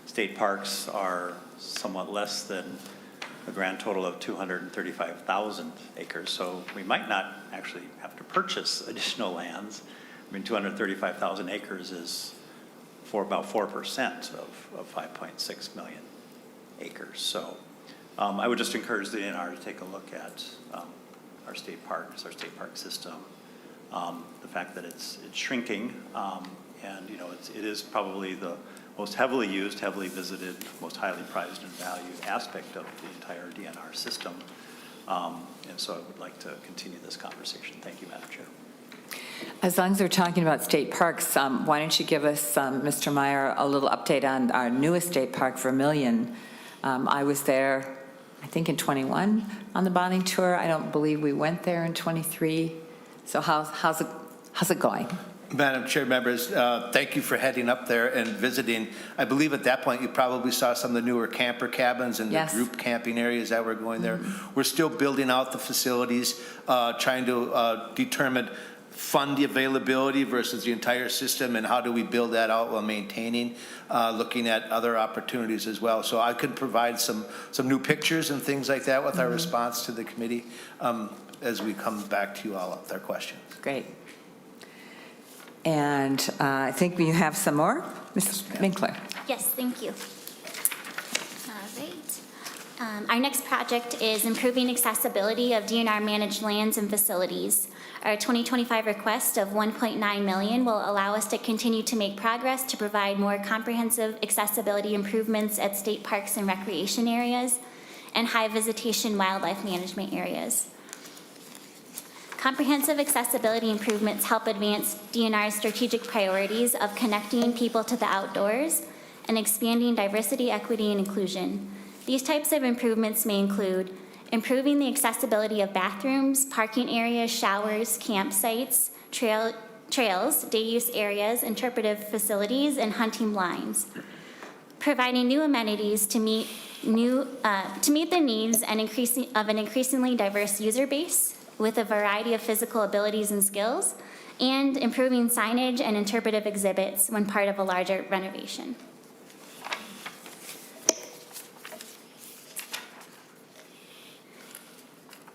state parks are somewhat less than a grand total of 235,000 acres. So we might not actually have to purchase additional lands. I mean, 235,000 acres is for about 4% of 5.6 million acres. So I would just encourage the DNR to take a look at our state parks, our state park system, the fact that it's shrinking, and it is probably the most heavily used, heavily visited, most highly prized and valued aspect of the entire DNR system. And so I would like to continue this conversation. Thank you, Madam Chair. As long as we're talking about state parks, why don't you give us, Mr. Meyer, a little update on our newest state park, Vermillion. I was there, I think in 21 on the bonding tour. I don't believe we went there in 23. So how's it going? Madam Chair, members, thank you for heading up there and visiting. I believe at that point you probably saw some of the newer camper cabins and Yes. the group camping areas that were going there. We're still building out the facilities, trying to determine fund availability versus the entire system and how do we build that out while maintaining, looking at other opportunities as well. So I could provide some new pictures and things like that with our response to the committee as we come back to you all with our questions. Great. And I think we have some more. Mrs. Winkler. Yes, thank you. All right. Our next project is improving accessibility of DNR managed lands and facilities. Our 2025 request of $1.9 million will allow us to continue to make progress to provide more comprehensive accessibility improvements at state parks and recreation areas and high visitation wildlife management areas. Comprehensive accessibility improvements help advance DNR's strategic priorities of connecting people to the outdoors and expanding diversity, equity, and inclusion. These types of improvements may include improving the accessibility of bathrooms, parking areas, showers, campsites, trails, day-use areas, interpretive facilities, and hunting blinds. Providing new amenities to meet the needs of an increasingly diverse user base with a variety of physical abilities and skills, and improving signage and interpretive exhibits when part of a larger renovation.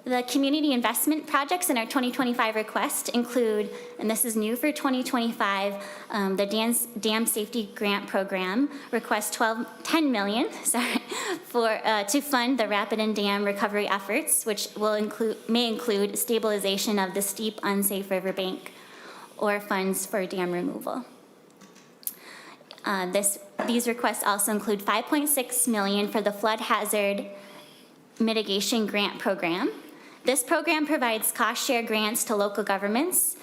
The community investment projects in our 2025 request include, and this is new for 2025, the Dam Safety Grant Program requests $10 million to fund the rapid and dam recovery efforts, which may include stabilization of the steep, unsafe riverbank or funds for dam removal. These requests also include $5.6 million for the Flood Hazard Mitigation Grant Program. This program provides cost-share grants to local governments,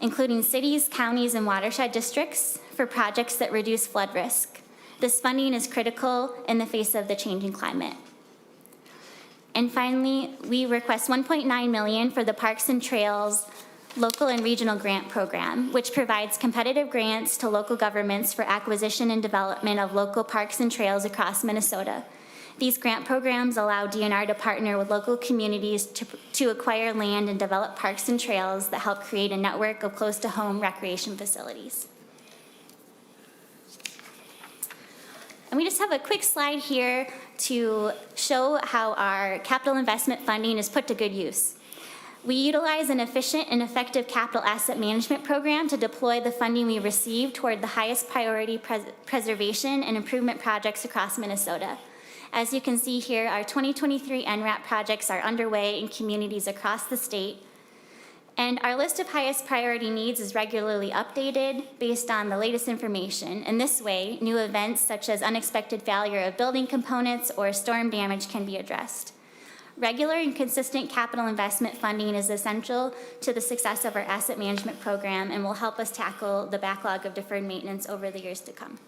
including cities, counties, and watershed districts for projects that reduce flood risk. This funding is critical in the face of the changing climate. And finally, we request $1.9 million for the Parks and Trails Local and Regional Grant Program, which provides competitive grants to local governments for acquisition and development of local parks and trails across Minnesota. These grant programs allow DNR to partner with local communities to acquire land and develop parks and trails that help create a network of close-to-home recreation facilities. And we just have a quick slide here to show how our capital investment funding is put to good use. We utilize an efficient and effective capital asset management program to deploy the funding we receive toward the highest priority preservation and improvement projects across Minnesota. As you can see here, our 2023 NRAP projects are underway in communities across the state. And our list of highest priority needs is regularly updated based on the latest information. And this way, new events such as unexpected failure of building components or storm damage can be addressed. Regular and consistent capital investment funding is essential to the success of our asset management program and will help us tackle the backlog of deferred maintenance over the years to come.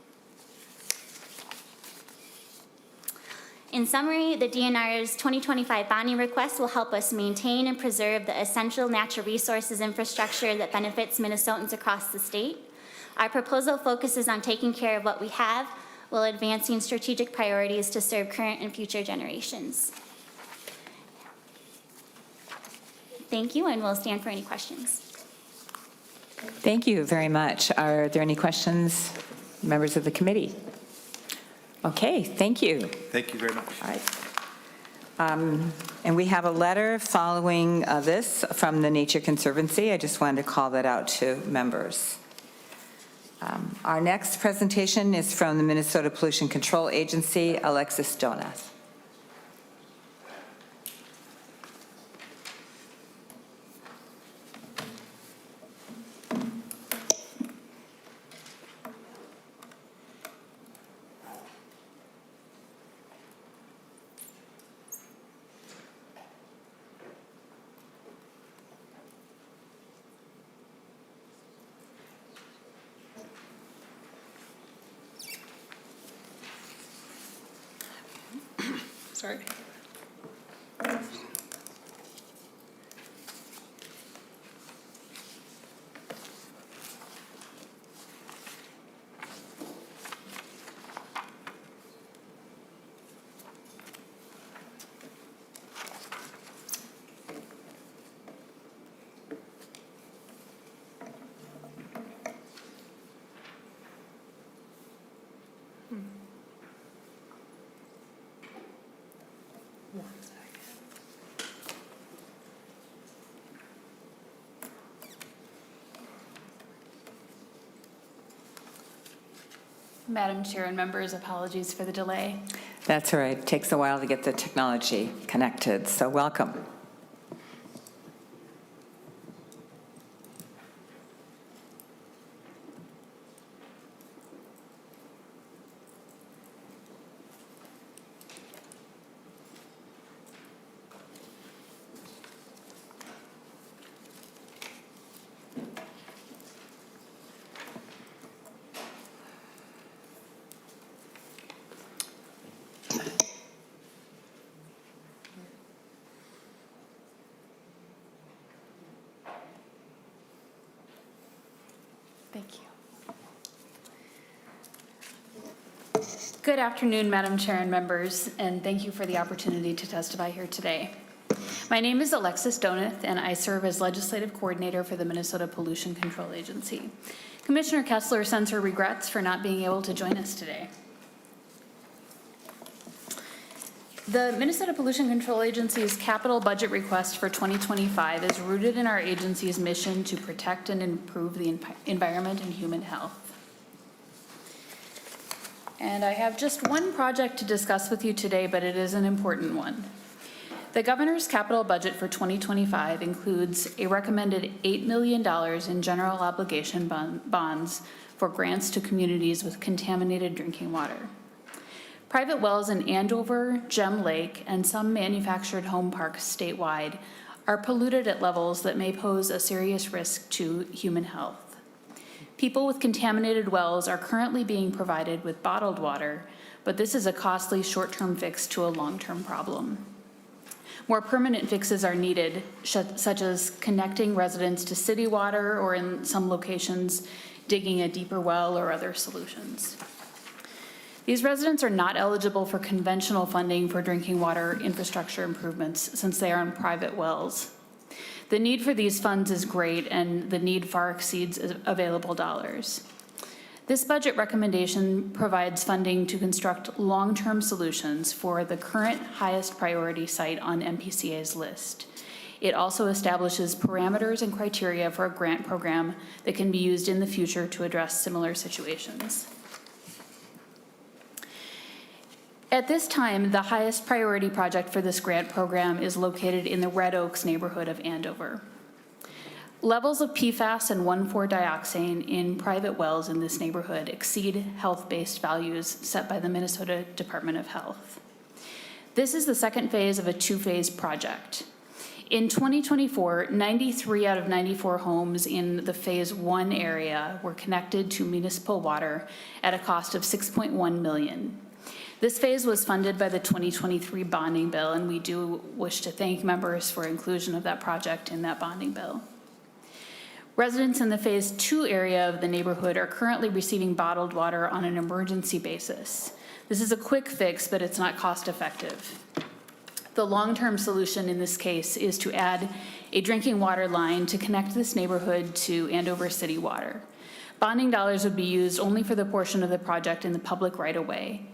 In summary, the DNR's 2025 bonding request will help us maintain and preserve the essential natural resources infrastructure that benefits Minnesotans across the state. Our proposal focuses on taking care of what we have while advancing strategic priorities to serve current and future generations. Thank you, and we'll stand for any questions. Thank you very much. Are there any questions, members of the committee? Okay, thank you. Thank you very much. All right. And we have a letter following this from the Nature Conservancy. I just wanted to call that out to members. Our next presentation is from the Minnesota Pollution Control Agency, Alexis Donath. Sorry. Madam Chair and members, apologies for the delay. That's all right. It takes a while to get the technology connected, so welcome. Thank you. Good afternoon, Madam Chair and members, and thank you for the opportunity to testify here today. My name is Alexis Donath, and I serve as Legislative Coordinator for the Minnesota Pollution Control Agency. Commissioner Kessler sends her regrets for not being able to join us today. The Minnesota Pollution Control Agency's capital budget request for 2025 is rooted in our agency's mission to protect and improve the environment and human health. And I have just one project to discuss with you today, but it is an important one. The governor's capital budget for 2025 includes a recommended $8 million in general obligation bonds for grants to communities with contaminated drinking water. Private wells in Andover, Gem Lake, and some manufactured home parks statewide are polluted at levels that may pose a serious risk to human health. People with contaminated wells are currently being provided with bottled water, but this is a costly short-term fix to a long-term problem. More permanent fixes are needed, such as connecting residents to city water, or in some locations, digging a deeper well or other solutions. These residents are not eligible for conventional funding for drinking water infrastructure improvements since they are on private wells. The need for these funds is great, and the need far exceeds available dollars. This budget recommendation provides funding to construct long-term solutions for the current highest priority site on MPCA's list. It also establishes parameters and criteria for a grant program that can be used in the future to address similar situations. At this time, the highest priority project for this grant program is located in the Red Oaks neighborhood of Andover. Levels of PFAS and 1,4-dioxane in private wells in this neighborhood exceed health-based values set by the Minnesota Department of Health. This is the second phase of a two-phase project. In 2024, 93 out of 94 homes in the Phase 1 area were connected to municipal water at a cost of $6.1 million. This phase was funded by the 2023 bonding bill, and we do wish to thank members for inclusion of that project in that bonding bill. Residents in the Phase 2 area of the neighborhood are currently receiving bottled water on an emergency basis. This is a quick fix, but it's not cost effective. The long-term solution in this case is to add a drinking water line to connect this neighborhood to Andover City Water. Bonding dollars would be used only for the portion of the project in the public right-of-way.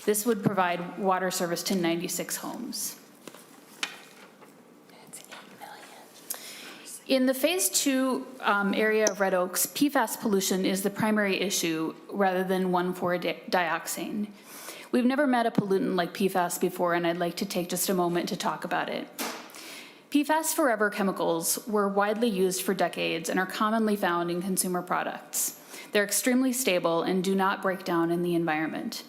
This would provide water service to 96 homes. In the Phase 2 area of Red Oaks, PFAS pollution is the primary issue rather than 1,4-dioxane. We've never met a pollutant like PFAS before, and I'd like to take just a moment to talk about it. PFAS forever chemicals were widely used for decades and are commonly found in consumer products. They're extremely stable and do not break down in the environment.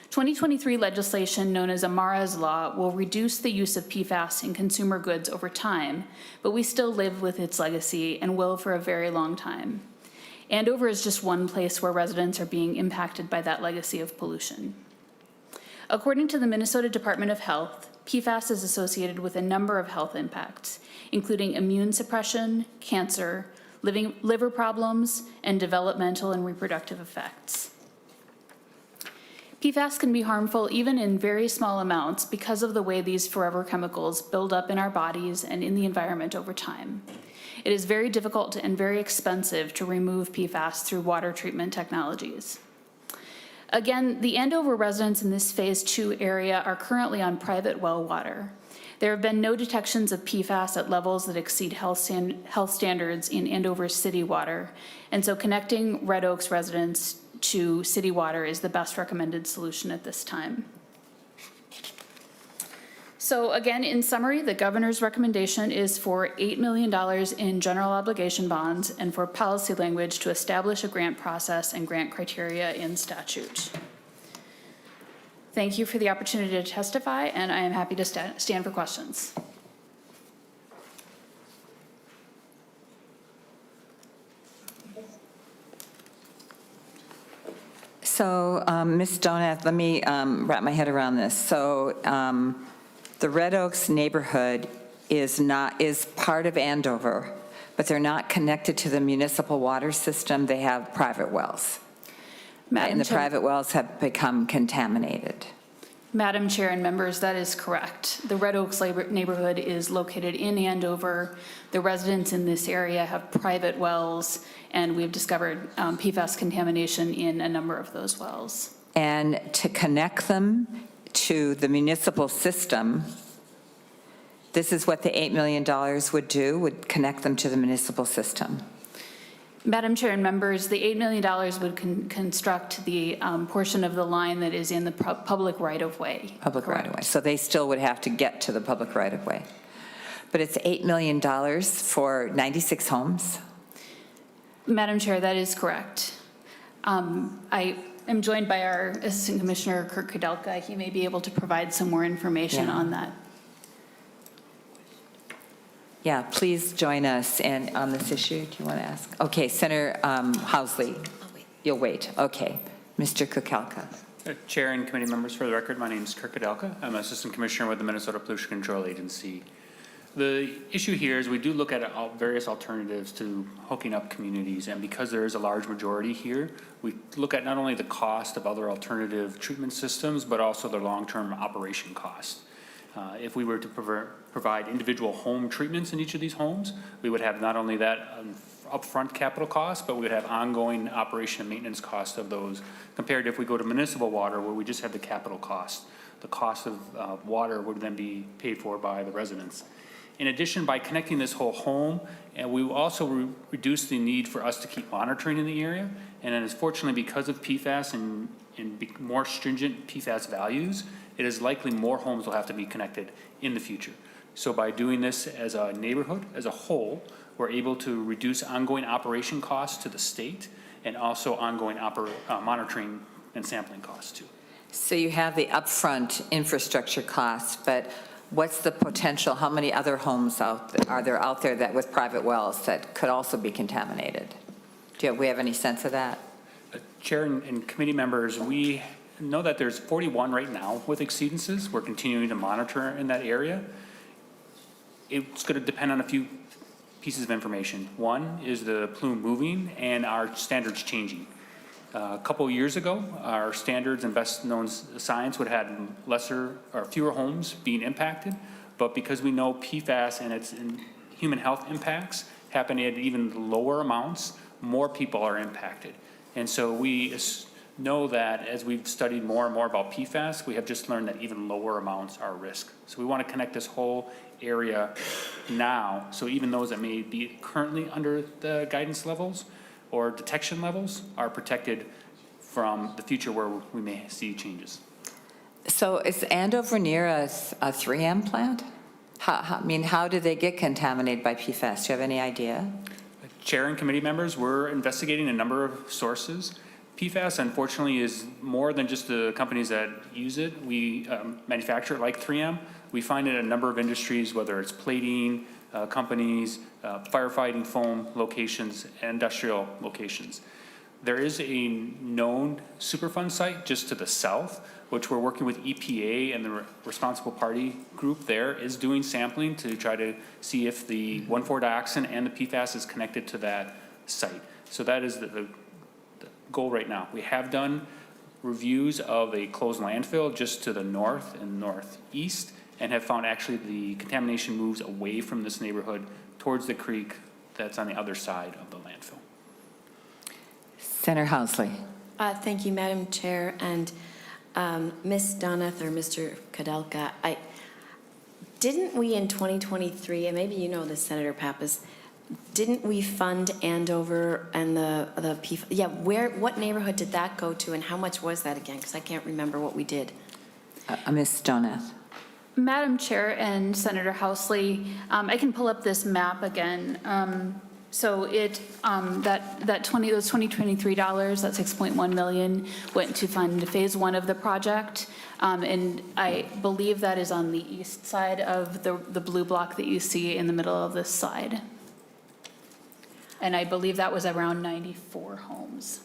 2023 legislation known as Amara's Law will reduce the use of PFAS in consumer goods over time, but we still live with its legacy and will for a very long time. Andover is just one place where residents are being impacted by that legacy of pollution. According to the Minnesota Department of Health, PFAS is associated with a number of health impacts, including immune suppression, cancer, liver problems, and developmental and reproductive effects. PFAS can be harmful even in very small amounts because of the way these forever chemicals build up in our bodies and in the environment over time. It is very difficult and very expensive to remove PFAS through water treatment technologies. Again, the Andover residents in this Phase 2 area are currently on private well water. There have been no detections of PFAS at levels that exceed health standards in Andover's city water, and so connecting Red Oaks residents to city water is the best recommended solution at this time. So again, in summary, the governor's recommendation is for $8 million in general obligation bonds and for policy language to establish a grant process and grant criteria in statute. Thank you for the opportunity to testify, and I am happy to stand for questions. So, Ms. Donath, let me wrap my head around this. So, the Red Oaks neighborhood is part of Andover, but they're not connected to the municipal water system. They have private wells. And the private wells have become contaminated. Madam Chair and members, that is correct. The Red Oaks neighborhood is located in Andover. The residents in this area have private wells, and we've discovered PFAS contamination in a number of those wells. And to connect them to the municipal system, this is what the $8 million would do, would connect them to the municipal system. Madam Chair and members, the $8 million would construct the portion of the line that is in the public right-of-way. Public right-of-way. So they still would have to get to the public right-of-way. But it's $8 million for 96 homes? Madam Chair, that is correct. I am joined by our Assistant Commissioner, Kurt Kudelka. He may be able to provide some more information on that. Yeah, please join us on this issue. Do you want to ask? Okay, Senator Housley. You'll wait. Okay. Mr. Kukelka. Chair and committee members, for the record, my name is Kirk Kudelka. I'm Assistant Commissioner with the Minnesota Pollution Control Agency. The issue here is we do look at various alternatives to hooking up communities, and because there is a large majority here, we look at not only the cost of other alternative treatment systems, but also the long-term operation cost. If we were to provide individual home treatments in each of these homes, we would have not only that upfront capital cost, but we would have ongoing operation and maintenance cost of those, compared to if we go to municipal water where we just have the capital cost. The cost of water would then be paid for by the residents. In addition, by connecting this whole home, and we will also reduce the need for us to keep monitoring in the area. And then fortunately, because of PFAS and more stringent PFAS values, it is likely more homes will have to be connected in the future. So by doing this as a neighborhood, as a whole, we're able to reduce ongoing operation costs to the state and also ongoing monitoring and sampling costs too. So you have the upfront infrastructure costs, but what's the potential, how many other homes are there out there that with private wells that could also be contaminated? Do we have any sense of that? Chair and committee members, we know that there's 41 right now with exceedances. We're continuing to monitor in that area. It's going to depend on a few pieces of information. One is the plume moving and our standards changing. A couple of years ago, our standards and best known science would have had lesser or fewer homes being impacted, but because we know PFAS and its human health impacts happen at even lower amounts, more people are impacted. And so we know that as we've studied more and more about PFAS, we have just learned that even lower amounts are a risk. So we want to connect this whole area now, so even those that may be currently under the guidance levels or detection levels are protected from the future where we may see changes. So is Andover near a 3M plant? How do they get contaminated by PFAS? Do you have any idea? Chair and committee members, we're investigating a number of sources. PFAS, unfortunately, is more than just the companies that use it. We manufacture it like 3M. We find it in a number of industries, whether it's plating companies, firefighting foam locations, industrial locations. There is a known Superfund site just to the south, which we're working with EPA and the responsible party group there is doing sampling to try to see if the 1,4-dioxin and the PFAS is connected to that site. So that is the goal right now. We have done reviews of a closed landfill just to the north and northeast and have found actually the contamination moves away from this neighborhood towards the creek that's on the other side of the landfill. Senator Housley. Thank you, Madam Chair. And Ms. Donath or Mr. Kudelka, didn't we in 2023, and maybe you know this, Senator Pappas, didn't we fund Andover and the PFAS? Yeah, what neighborhood did that go to and how much was that again? Because I can't remember what we did. Ms. Donath. Madam Chair and Senator Housley, I can pull up this map again. So those $2023, that $6.1 million went to fund phase 1 of the project. And I believe that is on the east side of the blue block that you see in the middle of this slide. And I believe that was around 94 homes.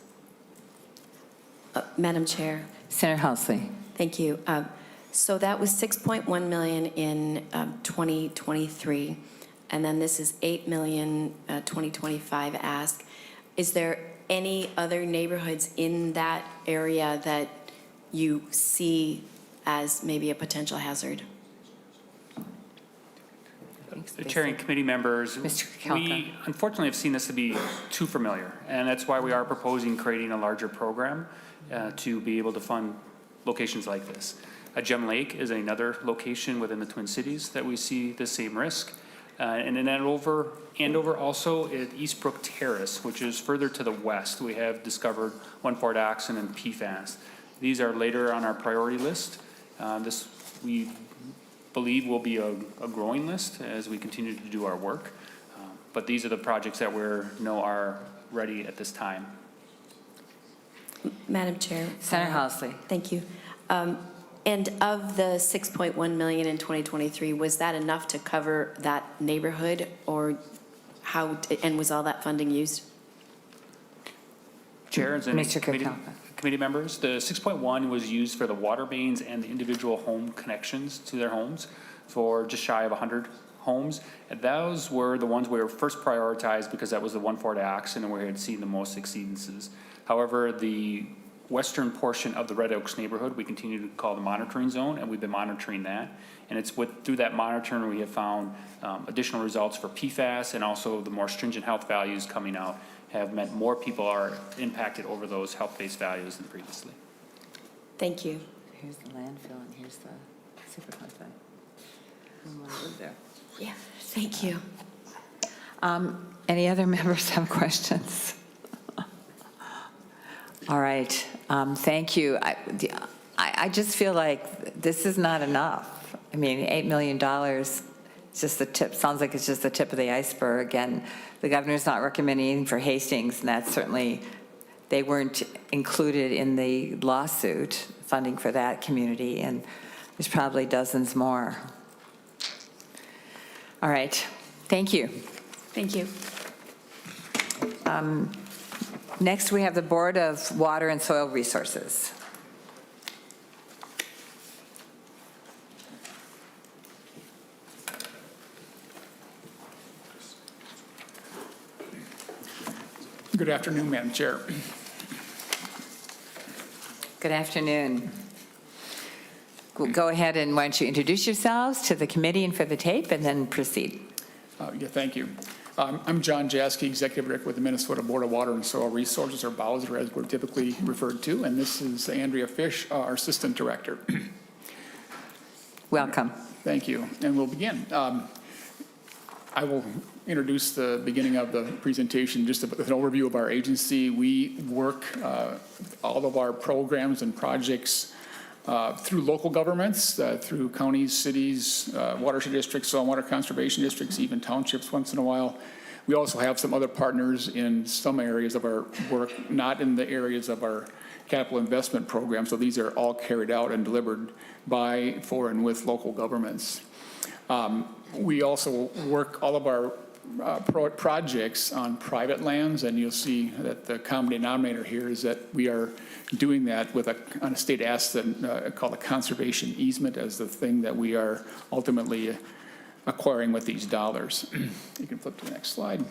Madam Chair. Senator Housley. Thank you. So that was $6.1 million in 2023. And then this is $8 million 2025 ask. Is there any other neighborhoods in that area that you see as maybe a potential hazard? The chair and committee members, Mr. Kudelka. we unfortunately have seen this to be too familiar, and that's why we are proposing creating a larger program to be able to fund locations like this. Gem Lake is another location within the Twin Cities that we see the same risk. And in Andover also at Eastbrook Terrace, which is further to the west, we have discovered 1,4-dioxin and PFAS. These are later on our priority list. This we believe will be a growing list as we continue to do our work. But these are the projects that we know are ready at this time. Madam Chair. Senator Housley. Thank you. And of the 6.1 million in 2023, was that enough to cover that neighborhood, or how, and was all that funding used? Chairs and Mr. committee members, the 6.1 was used for the water mains and the individual home connections to their homes for just shy of 100 homes. And those were the ones we were first prioritized because that was the 1/4 action and where we had seen the most exceedances. However, the western portion of the Red Oaks neighborhood, we continue to call the monitoring zone, and we've been monitoring that. And it's through that monitoring we have found additional results for PFAS, and also the more stringent health values coming out have meant more people are impacted over those health-based values than previously. Thank you. Here's the landfill and here's the Superfund site. I want to live there. Yeah, thank you. Any other members have questions? All right, thank you. I just feel like this is not enough. I mean, $8 million, it's just the tip, sounds like it's just the tip of the iceberg. And the governor's not recommending anything for Hastings, and that's certainly, they weren't included in the lawsuit, funding for that community, and there's probably dozens more. All right, thank you. Thank you. Next, we have the Board of Water and Soil Resources. Good afternoon, Madam Chair. Good afternoon. Go ahead and why don't you introduce yourselves to the committee and for the tape, and then proceed. Yeah, thank you. I'm John Jaski, Executive Director with the Minnesota Board of Water and Soil Resources, or Bowser as we're typically referred to, and this is Andrea Fish, our Assistant Director. Welcome. Thank you, and we'll begin. I will introduce the beginning of the presentation just with an overview of our agency. We work all of our programs and projects through local governments, through counties, cities, watershed districts, stormwater conservation districts, even townships once in a while. We also have some other partners in some areas of our work, not in the areas of our capital investment program. So these are all carried out and delivered by, for, and with local governments. We also work all of our projects on private lands, and you'll see that the common denominator here is that we are doing that with on a state asset called a conservation easement as the thing that we are ultimately acquiring with these dollars. You can flip to the next slide.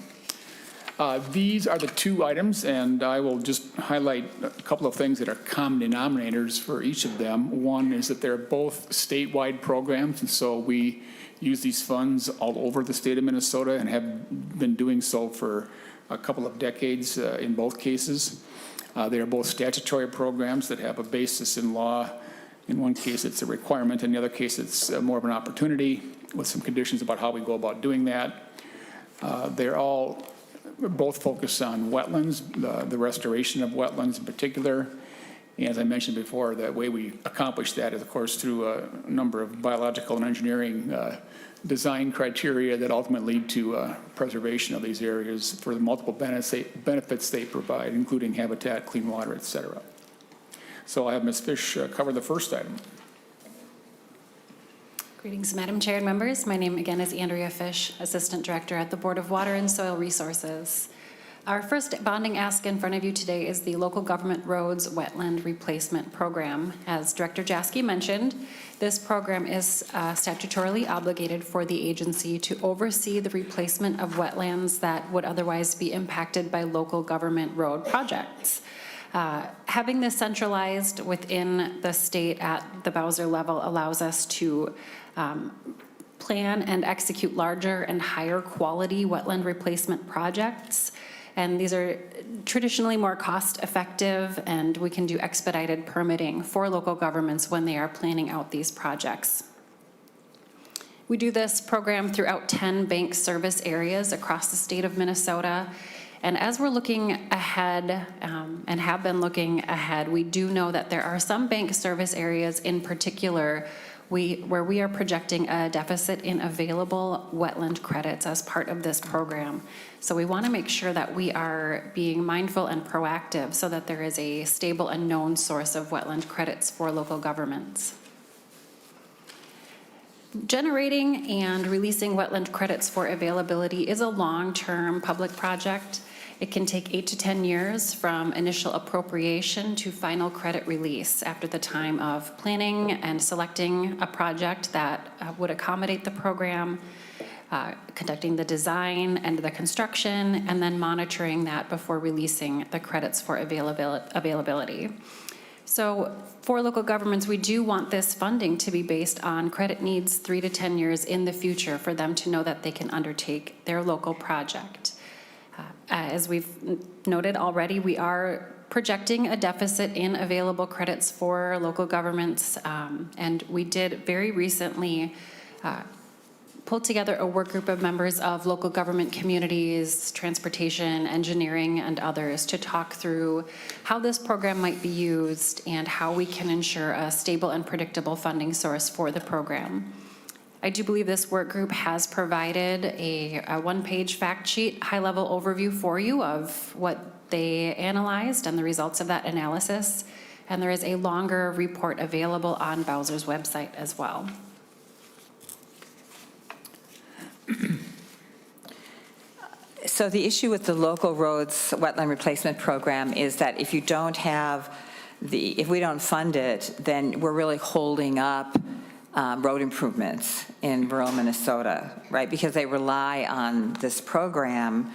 These are the two items, and I will just highlight a couple of things that are common denominators for each of them. One is that they're both statewide programs, and so we use these funds all over the state of Minnesota and have been doing so for a couple of decades in both cases. They are both statutory programs that have a basis in law. In one case, it's a requirement. In the other case, it's more of an opportunity with some conditions about how we go about doing that. They're both focused on wetlands, the restoration of wetlands in particular. And as I mentioned before, the way we accomplish that is, of course, through a number of biological and engineering design criteria that ultimately lead to preservation of these areas for the multiple benefits they provide, including habitat, clean water, et cetera. So I have Ms. Fish cover the first item. Greetings, Madam Chair and members. My name again is Andrea Fish, Assistant Director at the Board of Water and Soil Resources. Our first bonding ask in front of you today is the Local Government Roads Wetland Replacement Program. As Director Jaski mentioned, this program is statutorily obligated for the agency to oversee the replacement of wetlands that would otherwise be impacted by local government road projects. Having this centralized within the state at the Bowser level allows us to plan and execute larger and higher quality wetland replacement projects. And these are traditionally more cost effective, and we can do expedited permitting for local governments when they are planning out these projects. We do this program throughout 10 bank service areas across the state of Minnesota. And as we're looking ahead and have been looking ahead, we do know that there are some bank service areas in particular where we are projecting a deficit in available wetland credits as part of this program. So we want to make sure that we are being mindful and proactive so that there is a stable and known source of wetland credits for local governments. Generating and releasing wetland credits for availability is a long-term public project. It can take 8 to 10 years from initial appropriation to final credit release after the time of planning and selecting a project that would accommodate the program, conducting the design and the construction, and then monitoring that before releasing the credits for availability. So for local governments, we do want this funding to be based on credit needs 3 to 10 years in the future for them to know that they can undertake their local project. As we've noted already, we are projecting a deficit in available credits for local governments, and we did very recently pulled together a work group of members of local government communities, transportation, engineering, and others to talk through how this program might be used and how we can ensure a stable and predictable funding source for the program. I do believe this work group has provided a one-page fact sheet, high-level overview for you of what they analyzed and the results of that analysis. And there is a longer report available on Bowser's website as well. So the issue with the local roads wetland replacement program is that if you don't have if we don't fund it, then we're really holding up road improvements in rural Minnesota, right? Because they rely on this program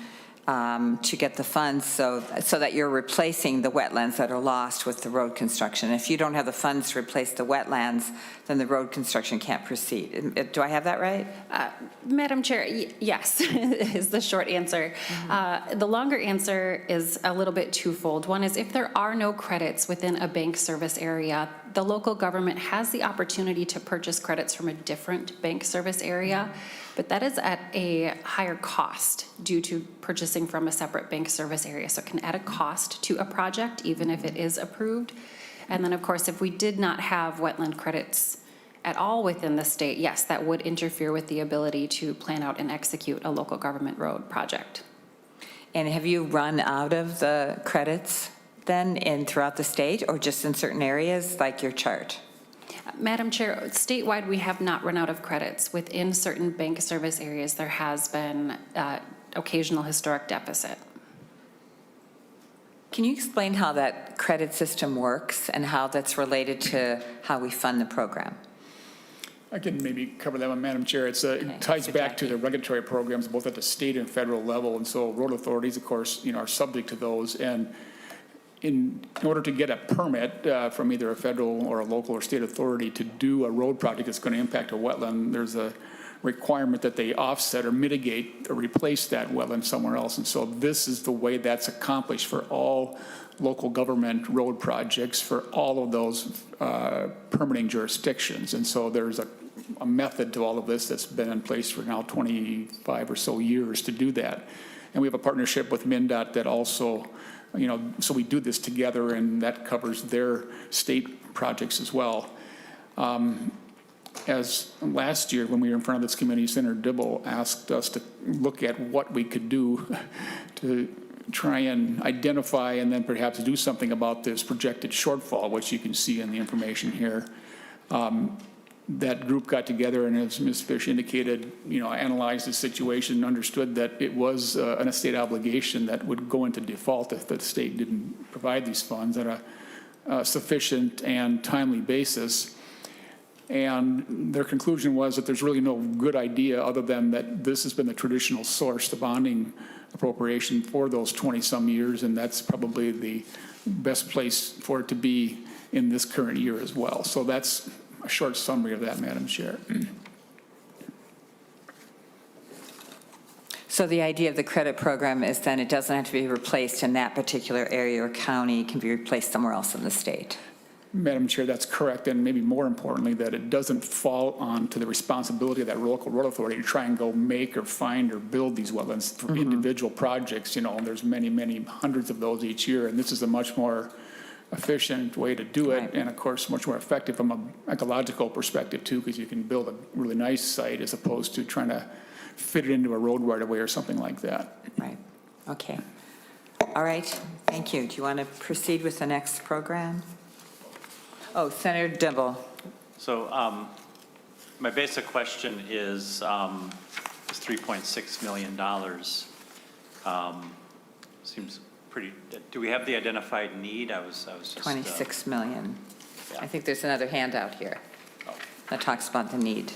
to get the funds so that you're replacing the wetlands that are lost with the road construction. If you don't have the funds to replace the wetlands, then the road construction can't proceed. Do I have that right? Madam Chair, yes, is the short answer. The longer answer is a little bit twofold. One is if there are no credits within a bank service area, the local government has the opportunity to purchase credits from a different bank service area, but that is at a higher cost due to purchasing from a separate bank service area. So it can add a cost to a project, even if it is approved. And then, of course, if we did not have wetland credits at all within the state, yes, that would interfere with the ability to plan out and execute a local government road project. And have you run out of the credits then throughout the state, or just in certain areas like your chart? Madam Chair, statewide, we have not run out of credits. Within certain bank service areas, there has been occasional historic deficit. Can you explain how that credit system works and how that's related to how we fund the program? I can maybe cover that one, Madam Chair. It ties back to the regulatory programs, both at the state and federal level. And so road authorities, of course, are subject to those. And in order to get a permit from either a federal or a local or state authority to do a road project that's going to impact a wetland, there's a requirement that they offset or mitigate or replace that wetland somewhere else. And so this is the way that's accomplished for all local government road projects for all of those permitting jurisdictions. And so there's a method to all of this that's been in place for now 25 or so years to do that. And we have a partnership with MnDOT that also, so we do this together, and that covers their state projects as well. As last year, when we were in front of this committee, Senator Dibble asked us to look at what we could do to try and identify and then perhaps do something about this projected shortfall, which you can see in the information here. That group got together and, as Ms. Fish indicated, analyzed the situation, understood that it was an state obligation that would go into default if the state didn't provide these funds at a sufficient and timely basis. And their conclusion was that there's really no good idea other than that this has been the traditional source, the bonding appropriation for those 20-some years, and that's probably the best place for it to be in this current year as well. So that's a short summary of that, Madam Chair. So the idea of the credit program is then it doesn't have to be replaced in that particular area or county, it can be replaced somewhere else in the state. Madam Chair, that's correct, and maybe more importantly, that it doesn't fall onto the responsibility of that local road authority to try and go make or find or build these wetlands for individual projects. There's many hundreds of those each year, and this is a much more efficient way to do it, right. And of course, much more effective from an ecological perspective too, because you can build a really nice site as opposed to trying to fit it into a road right away or something like that. Right. Okay. All right. Thank you. Do you want to proceed with the next program? Oh, Senator Dibble. So my basic question is $3.6 million. Seems pretty, do we have the identified need? I was just. 26 million. Yeah. I think there's another handout here Oh. that talks about the need.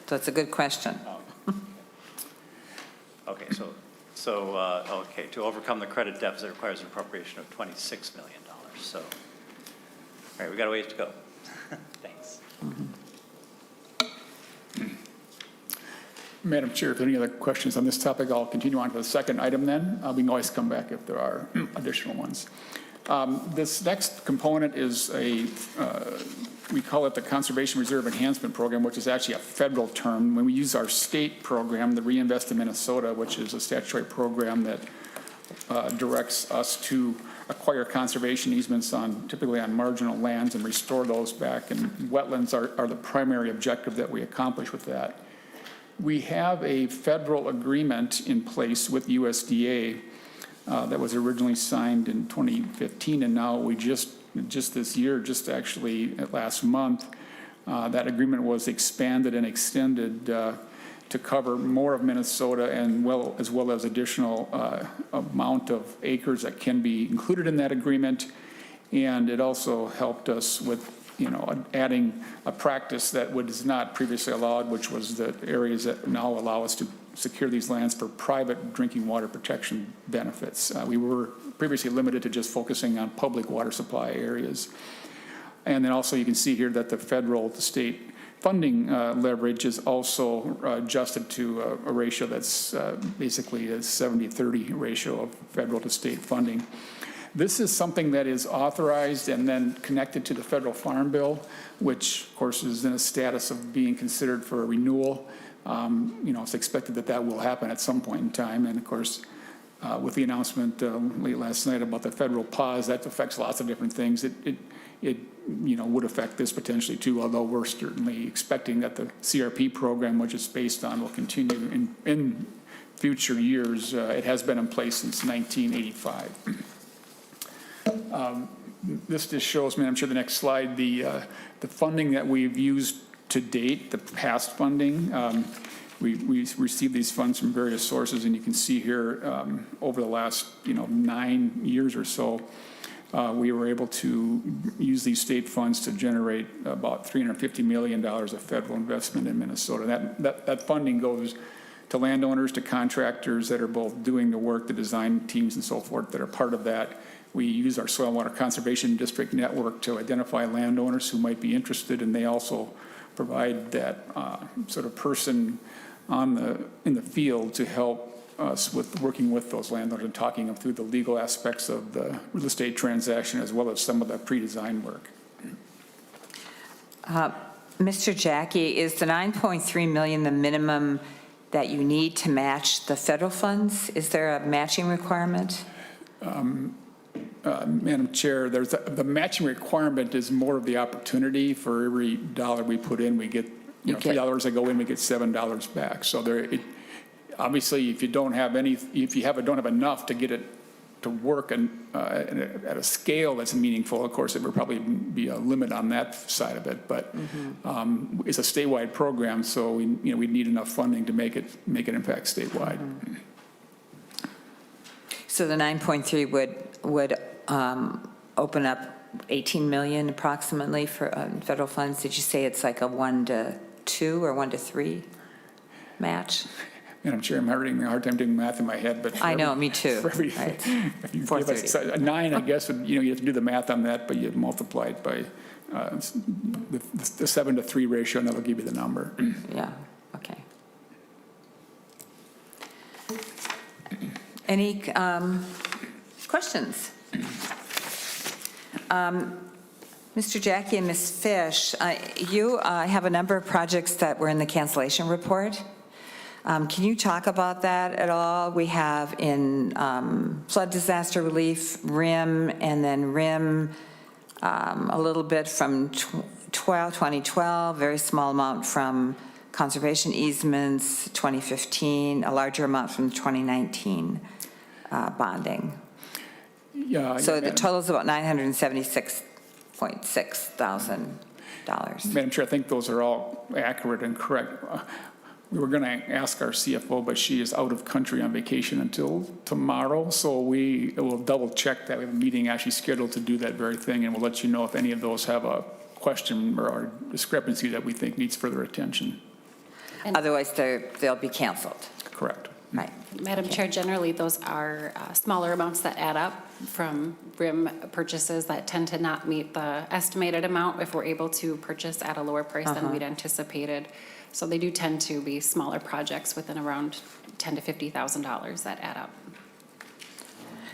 So it's a good question. Okay, okay, to overcome the credit deficit requires an appropriation of $26 million. So, all right, we got a ways to go. Thanks. Madam Chair, if there are any other questions on this topic, I'll continue on to the second item then. We can always come back if there are additional ones. This next component is we call it the Conservation Reserve Enhancement Program, which is actually a federal term. When we use our state program, the Reinvest in Minnesota, which is a statutory program that directs us to acquire conservation easements typically on marginal lands and restore those back, and wetlands are the primary objective that we accomplish with that. We have a federal agreement in place with USDA that was originally signed in 2015, and now we just this year, just actually last month, that agreement was expanded and extended to cover more of Minnesota and as well as additional amount of acres that can be included in that agreement. And it also helped us with adding a practice that was not previously allowed, which was the areas that now allow us to secure these lands for private drinking water protection benefits. We were previously limited to just focusing on public water supply areas. And then also you can see here that the federal to state funding leverage is also adjusted to a ratio that's basically a 70-30 ratio of federal to state funding. This is something that is authorized and then connected to the federal farm bill, which of course is in a status of being considered for a renewal. It's expected that will happen at some point in time. And of course, with the announcement late last night about the federal pause, that affects lots of different things. It would affect this potentially too, although we're certainly expecting that the CRP program, which it's based on, will continue in future years. It has been in place since 1985. This just shows, Madam Chair, the next slide, the funding that we've used to date, the past funding. We received these funds from various sources, and you can see here over the last 9 years or so, we were able to use these state funds to generate about $350 million of federal investment in Minnesota. That funding goes to landowners, to contractors that are both doing the work, the design teams and so forth that are part of that. We use our Soil and Water Conservation District network to identify landowners who might be interested, and they also provide that sort of person in the field to help us with working with those landowners and talking them through the legal aspects of the real estate transaction as well as some of the pre-design work. Mr. Jackie, is the $9.3 million the minimum that you need to match the federal funds? Is there a matching requirement? Madam Chair, the matching requirement is more of the opportunity. For every dollar we put in, we get $3 that go in, we get $7 back. So obviously, if you don't have enough to get it to work and at a scale that's meaningful, of course, it would probably be a limit on that side of it. But it's a statewide program, so we need enough funding to make it in fact statewide. So the 9.3 would open up 18 million approximately for federal funds. Did you say it's like a 1-to-2 or 1-to-3 match? Madam Chair, I'm having a hard time doing math in my head, but I know, me too. For every, Right. if you give us a 9, I guess, you have to do the math on that, but you multiply it by the 7-to-3 ratio, and that'll give you the number. Yeah, okay. Any questions? Mr. Jackie and Ms. Fish, you have a number of projects that were in the cancellation report. Can you talk about that at all? We have in flood disaster relief, RIM, and then RIM a little bit from 2012, very small amount from conservation easements, 2015, a larger amount from 2019 bonding. Yeah. So the total is about $976.6 thousand. Madam Chair, I think those are all accurate and correct. We were going to ask our CFO, but she is out of country on vacation until tomorrow, so we will double check that. We have a meeting actually scheduled to do that very thing, and we'll let you know if any of those have a question or discrepancy that we think needs further attention. Otherwise, they'll be canceled. Correct. Right. Madam Chair, generally, those are smaller amounts that add up from RIM purchases that tend to not meet the estimated amount if we're able to purchase at a lower price than we'd anticipated. So they do tend to be smaller projects within around $10,000 to $50,000 that add up.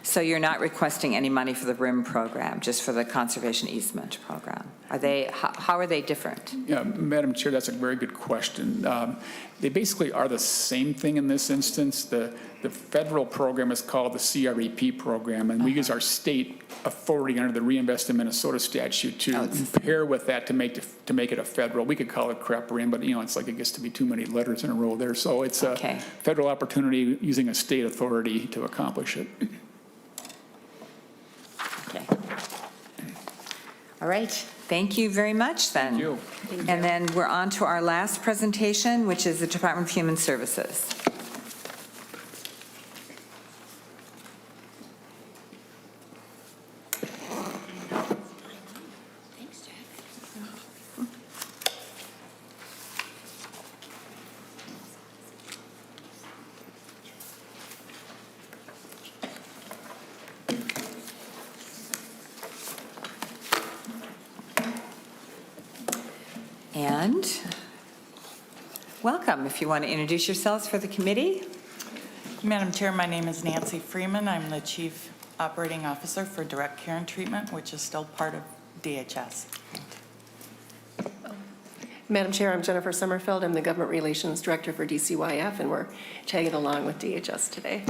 So you're not requesting any money for the RIM program, just for the conservation easement program? Are they, how are they different? Yeah, Madam Chair, that's a very good question. They basically are the same thing in this instance. The federal program is called the CREP program, and we use our state authority under the Reinvest in Minnesota statute to pair with that to make it a federal. We could call it CREP RIM, but it's like it gets to be too many letters in a row there. So it's a federal opportunity using a state authority to accomplish it. Okay. All right. Thank you very much, then. Thank you. And then we're on to our last presentation, which is the Department of Human Services. And welcome. If you want to introduce yourselves for the committee. Madam Chair, my name is Nancy Freeman. I'm the Chief Operating Officer for Direct Care and Treatment, which is still part of DHS. Madam Chair, I'm Jennifer Sommerfeld. I'm the Government Relations Director for DCYF, and we're tagging along with DHS today.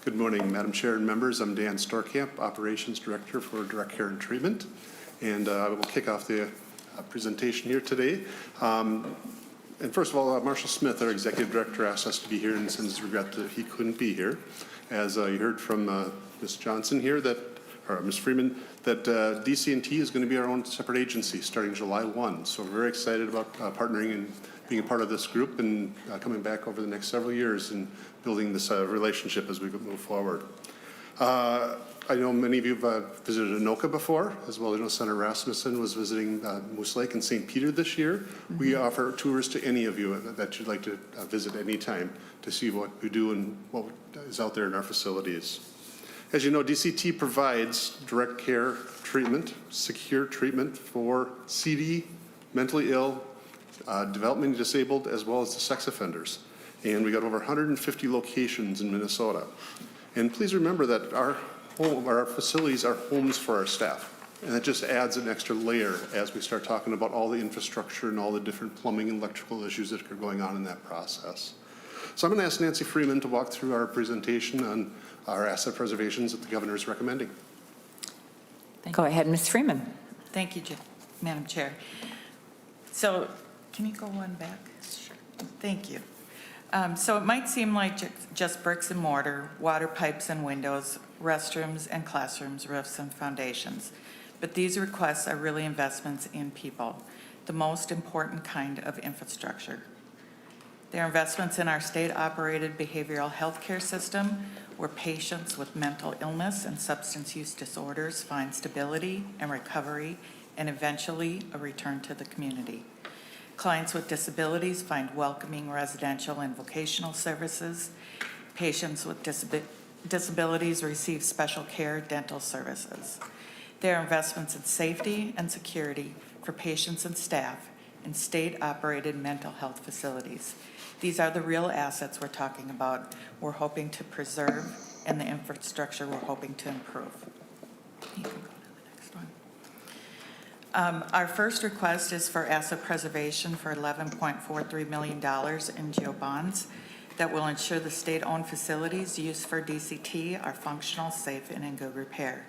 Good morning, Madam Chair and members. I'm Dan Storkamp, Operations Director for Direct Care and Treatment, and I will kick off the presentation here today. And first of all, Marshall Smith, our Executive Director, asked us to be here and sends regret that he couldn't be here. As you heard from Ms. Johnson here, or Ms. Freeman, that DC&T is going to be our own separate agency starting July 1. So we're very excited about partnering and being a part of this group and coming back over the next several years and building this relationship as we move forward. I know many of you have visited Anoka before, as well. I know Senator Rasmussen was visiting Moose Lake and St. Peter this year. We offer tours to any of you that you'd like to visit anytime to see what we do and what is out there in our facilities. As you know, DCT provides direct care treatment, secure treatment for CD, mentally ill, developmentally disabled, as well as the sex offenders. And we got over 150 locations in Minnesota. And please remember that our facilities are homes for our staff. And it just adds an extra layer as we start talking about all the infrastructure and all the different plumbing and electrical issues that are going on in that process. So I'm going to ask Nancy Freeman to walk through our presentation on our asset preservations that the governor is recommending. Go ahead, Ms. Freeman. Thank you, Madam Chair. So can you go one back? Sure. Thank you. So it might seem like just bricks and mortar, water pipes and windows, restrooms and classrooms, roofs and foundations. But these requests are really investments in people, the most important kind of infrastructure. They're investments in our state-operated behavioral health care system, where patients with mental illness and substance use disorders find stability and recovery, and eventually a return to the community. Clients with disabilities find welcoming residential and vocational services. Patients with disabilities receive special care dental services. They are investments in safety and security for patients and staff in state-operated mental health facilities. These are the real assets we're talking about, we're hoping to preserve, and the infrastructure we're hoping to improve. You can go to the next one. Our first request is for asset preservation for $11.43 million in GEO bonds that will ensure the state-owned facilities used for DCT are functional, safe, and in good repair.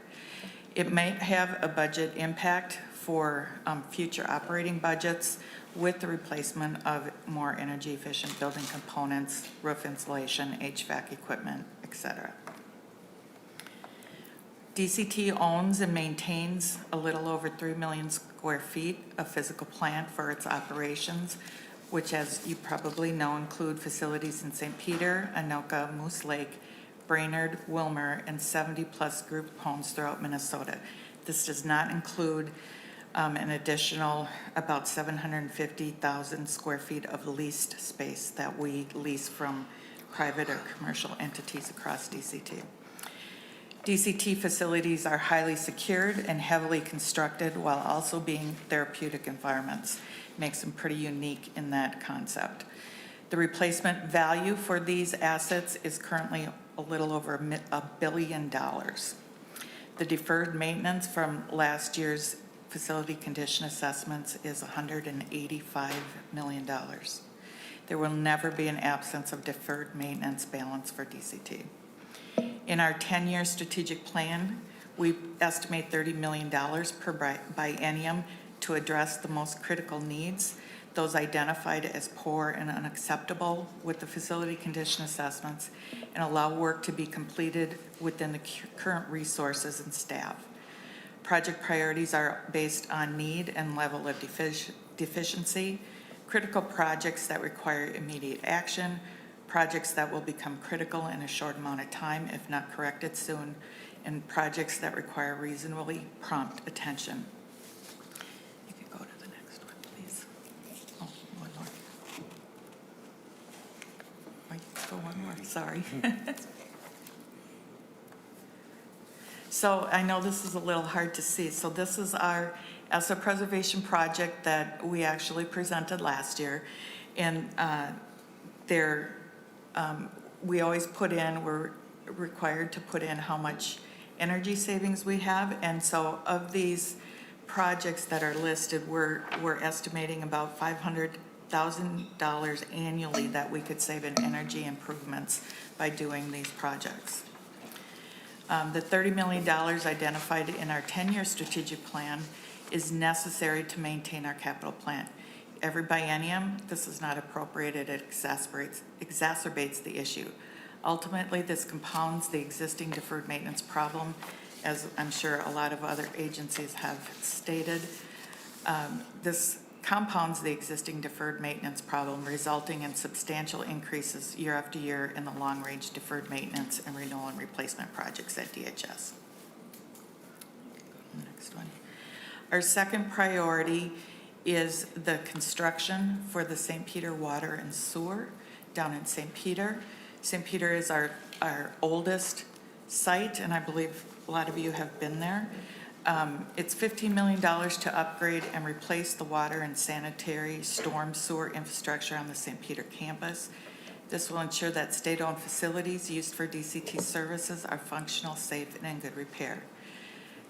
It might have a budget impact for future operating budgets with the replacement of more energy-efficient building components, roof insulation, HVAC equipment, etc. DCT owns and maintains a little over 3 million square feet of physical plant for its operations, which, as you probably know, include facilities in St. Peter, Anoka, Moose Lake, Brainerd, Wilmer, and 70-plus group homes throughout Minnesota. This does not include an additional about 750,000 square feet of leased space that we lease from private or commercial entities across DCT. DCT facilities are highly secured and heavily constructed while also being therapeutic environments. Makes them pretty unique in that concept. The replacement value for these assets is currently a little over $1 billion. The deferred maintenance from last year's facility condition assessments is $185 million. There will never be an absence of deferred maintenance balance for DCT. In our 10-year strategic plan, we estimate $30 million per biennium to address the most critical needs, those identified as poor and unacceptable with the facility condition assessments, and allow work to be completed within the current resources and staff. Project priorities are based on need and level of deficiency, critical projects that require immediate action, projects that will become critical in a short amount of time if not corrected soon, and projects that require reasonably prompt attention. You could go to the next one, please. Oh, one more. Wait, go one more, sorry. So I know this is a little hard to see. So this is our asset preservation project that we actually presented last year. And we always put in, we're required to put in how much energy savings we have. And so of these projects that are listed, we're estimating about $500,000 annually that we could save in energy improvements by doing these projects. The $30 million identified in our 10-year strategic plan is necessary to maintain our capital plan. Every biennium, this is not appropriated, it exacerbates the issue. Ultimately, this compounds the existing deferred maintenance problem, as I'm sure a lot of other agencies have stated. This compounds the existing deferred maintenance problem, resulting in substantial increases year after year in the long-range deferred maintenance and renewal and replacement projects at DHS. Next one. Our second priority is the construction for the St. Peter Water and Sewer down in St. Peter. St. Peter is our oldest site, and I believe a lot of you have been there. It's $15 million to upgrade and replace the water and sanitary storm sewer infrastructure on the St. Peter campus. This will ensure that state-owned facilities used for DCT services are functional, safe, and in good repair.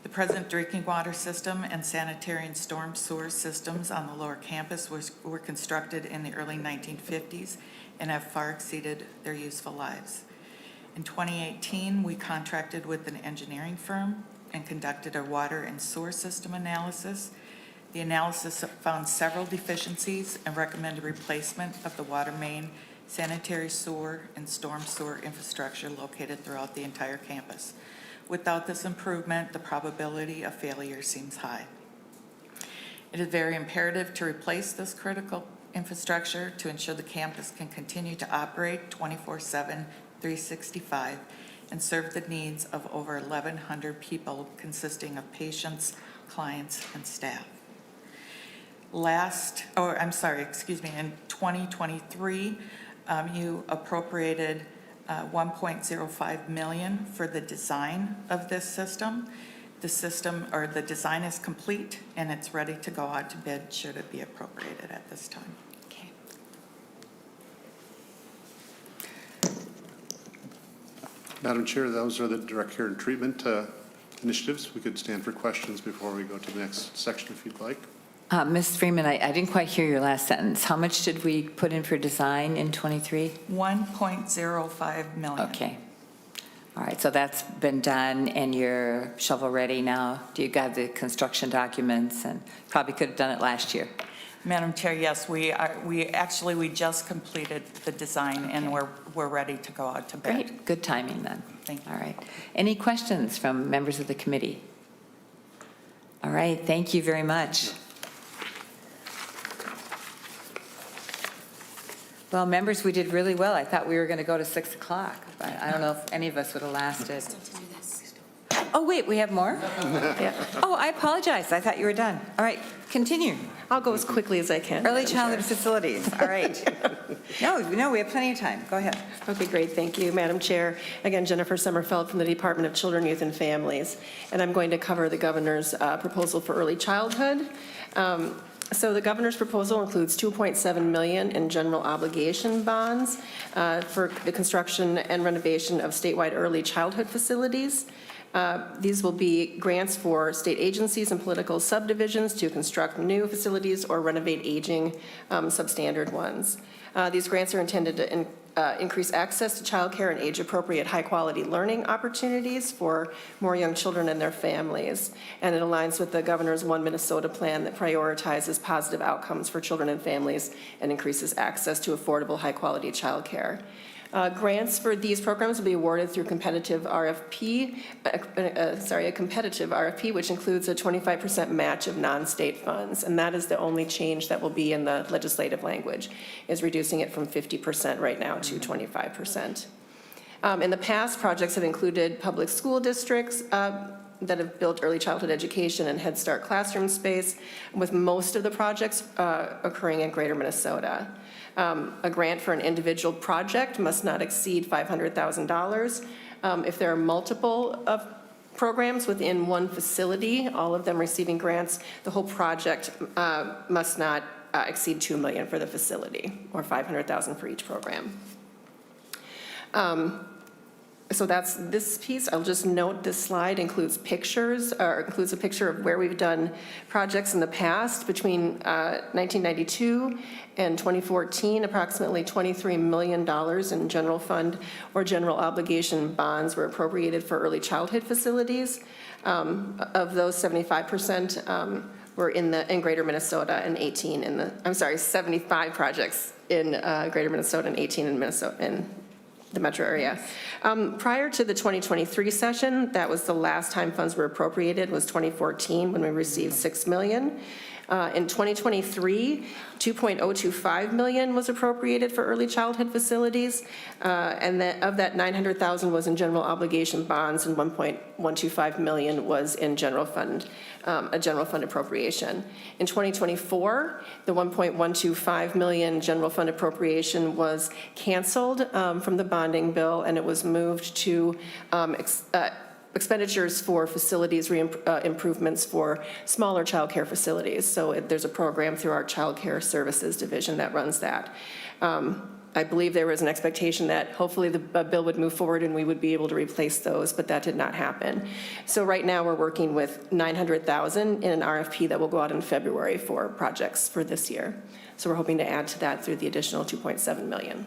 The present drinking water system and sanitary and storm sewer systems on the lower campus were constructed in the early 1950s and have far exceeded their useful lives. In 2018, we contracted with an engineering firm and conducted a water and sewer system analysis. The analysis found several deficiencies and recommended replacement of the water main, sanitary sewer, and storm sewer infrastructure located throughout the entire campus. Without this improvement, the probability of failure seems high. It is very imperative to replace this critical infrastructure to ensure the campus can continue to operate 24/7, 365, and serve the needs of over 1,100 people consisting of patients, clients, and staff. In 2023, you appropriated $1.05 million for the design of this system. The system, or the design, is complete and it's ready to go out to bid should it be appropriated at this time. Okay. Madam Chair, those are the direct care and treatment initiatives. We could stand for questions before we go to the next section if you'd like. Ms. Freeman, I didn't quite hear your last sentence. How much did we put in for design in '23? $1.05 million. Okay. All right, so that's been done and you're shovel ready now? Do you got the construction documents? And probably could have done it last year. Madam Chair, yes, we just completed the design and we're ready to go out to bid. Great, good timing then. Thank you. All right. Any questions from members of the committee? All right, thank you very much. Well, members, we did really well. I thought we were going to go to 6 o'clock, but I don't know if any of us would have lasted. Oh, wait, we have more? Oh, I apologize. I thought you were done. All right, continue. I'll go as quickly as I can. Early Madam childhood Chair. facilities, all right. No, we have plenty of time. Go ahead. Okay, great, thank you, Madam Chair. Again, Jennifer Sommerfeld from the Department of Children, Youth, and Families, and I'm going to cover the governor's proposal for early childhood. So the governor's proposal includes $2.7 million in general obligation bonds for the construction and renovation of statewide early childhood facilities. These will be grants for state agencies and political subdivisions to construct new facilities or renovate aging substandard ones. These grants are intended to increase access to childcare and age-appropriate, high-quality learning opportunities for more young children and their families. And it aligns with the governor's One Minnesota plan that prioritizes positive outcomes for children and families and increases access to affordable, high-quality childcare. Grants for these programs will be awarded through competitive RFP, a competitive RFP, which includes a 25% match of non-state funds. And that is the only change that will be in the legislative language, is reducing it from 50% right now to 25%. In the past, projects have included public school districts that have built early childhood education and Head Start classroom space, with most of the projects occurring in Greater Minnesota. A grant for an individual project must not exceed $500,000. If there are multiple programs within one facility, all of them receiving grants, the whole project must not exceed $2 million for the facility, or $500,000 for each program. So that's this piece. I'll just note this slide includes pictures, or includes a picture of where we've done projects in the past. Between 1992 and 2014, approximately $23 million in general fund or general obligation bonds were appropriated for early childhood facilities. Of those, 75% were in Greater Minnesota and 75 projects in Greater Minnesota and 18 in Minnesota, in the metro area. Prior to the 2023 session, that was the last time funds were appropriated, was 2014, when we received $6 million. In 2023, $2.025 million was appropriated for early childhood facilities, and of that, $900,000 was in general obligation bonds, and $1.125 million was in general fund, a general fund appropriation. In 2024, the $1.125 million general fund appropriation was canceled from the bonding bill, and it was moved to expenditures for facilities improvements for smaller child care facilities. So there's a program through our Child Care Services Division that runs that. I believe there was an expectation that hopefully the bill would move forward and we would be able to replace those, but that did not happen. So right now we're working with $900,000 in an RFP that will go out in February for projects for this year. So we're hoping to add to that through the additional $2.7 million.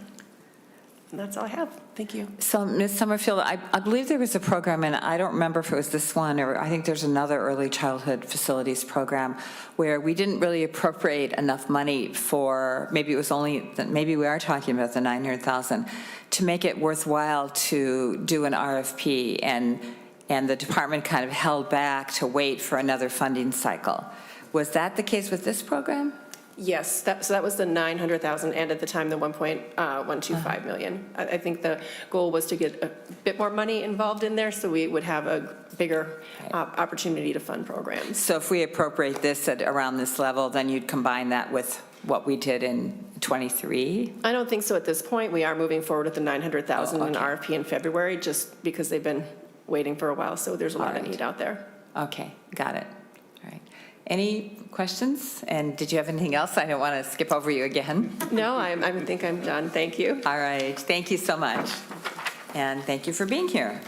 And that's all I have. Thank you. So, Ms. Summerfield, I believe there was a program, and I don't remember if it was this one, or I think there's another early childhood facilities program where we didn't really appropriate enough money for, maybe we are talking about the $900,000, to make it worthwhile to do an RFP, and the department kind of held back to wait for another funding cycle. Was that the case with this program? Yes, so that was the $900,000, and at the time, the $1.125 million. I think the goal was to get a bit more money involved in there, so we would have a bigger opportunity to fund programs. So if we appropriate this at around this level, then you'd combine that with what we did in 23? I don't think so at this point. We are moving forward with the $900,000 in RFP in February, just because they've been waiting for a while, so there's a lot of need out there. Okay, got it. All right. Any questions? And did you have anything else? I don't want to skip over you again. No, I think I'm done. Thank you. All right. Thank you so much. And thank you for being here.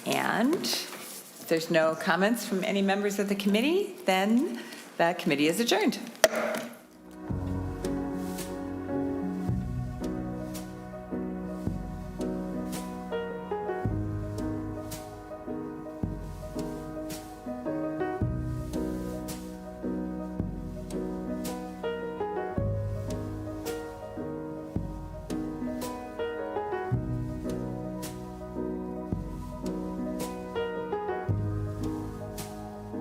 And if there's no comments from any members of the committee, then the committee is adjourned.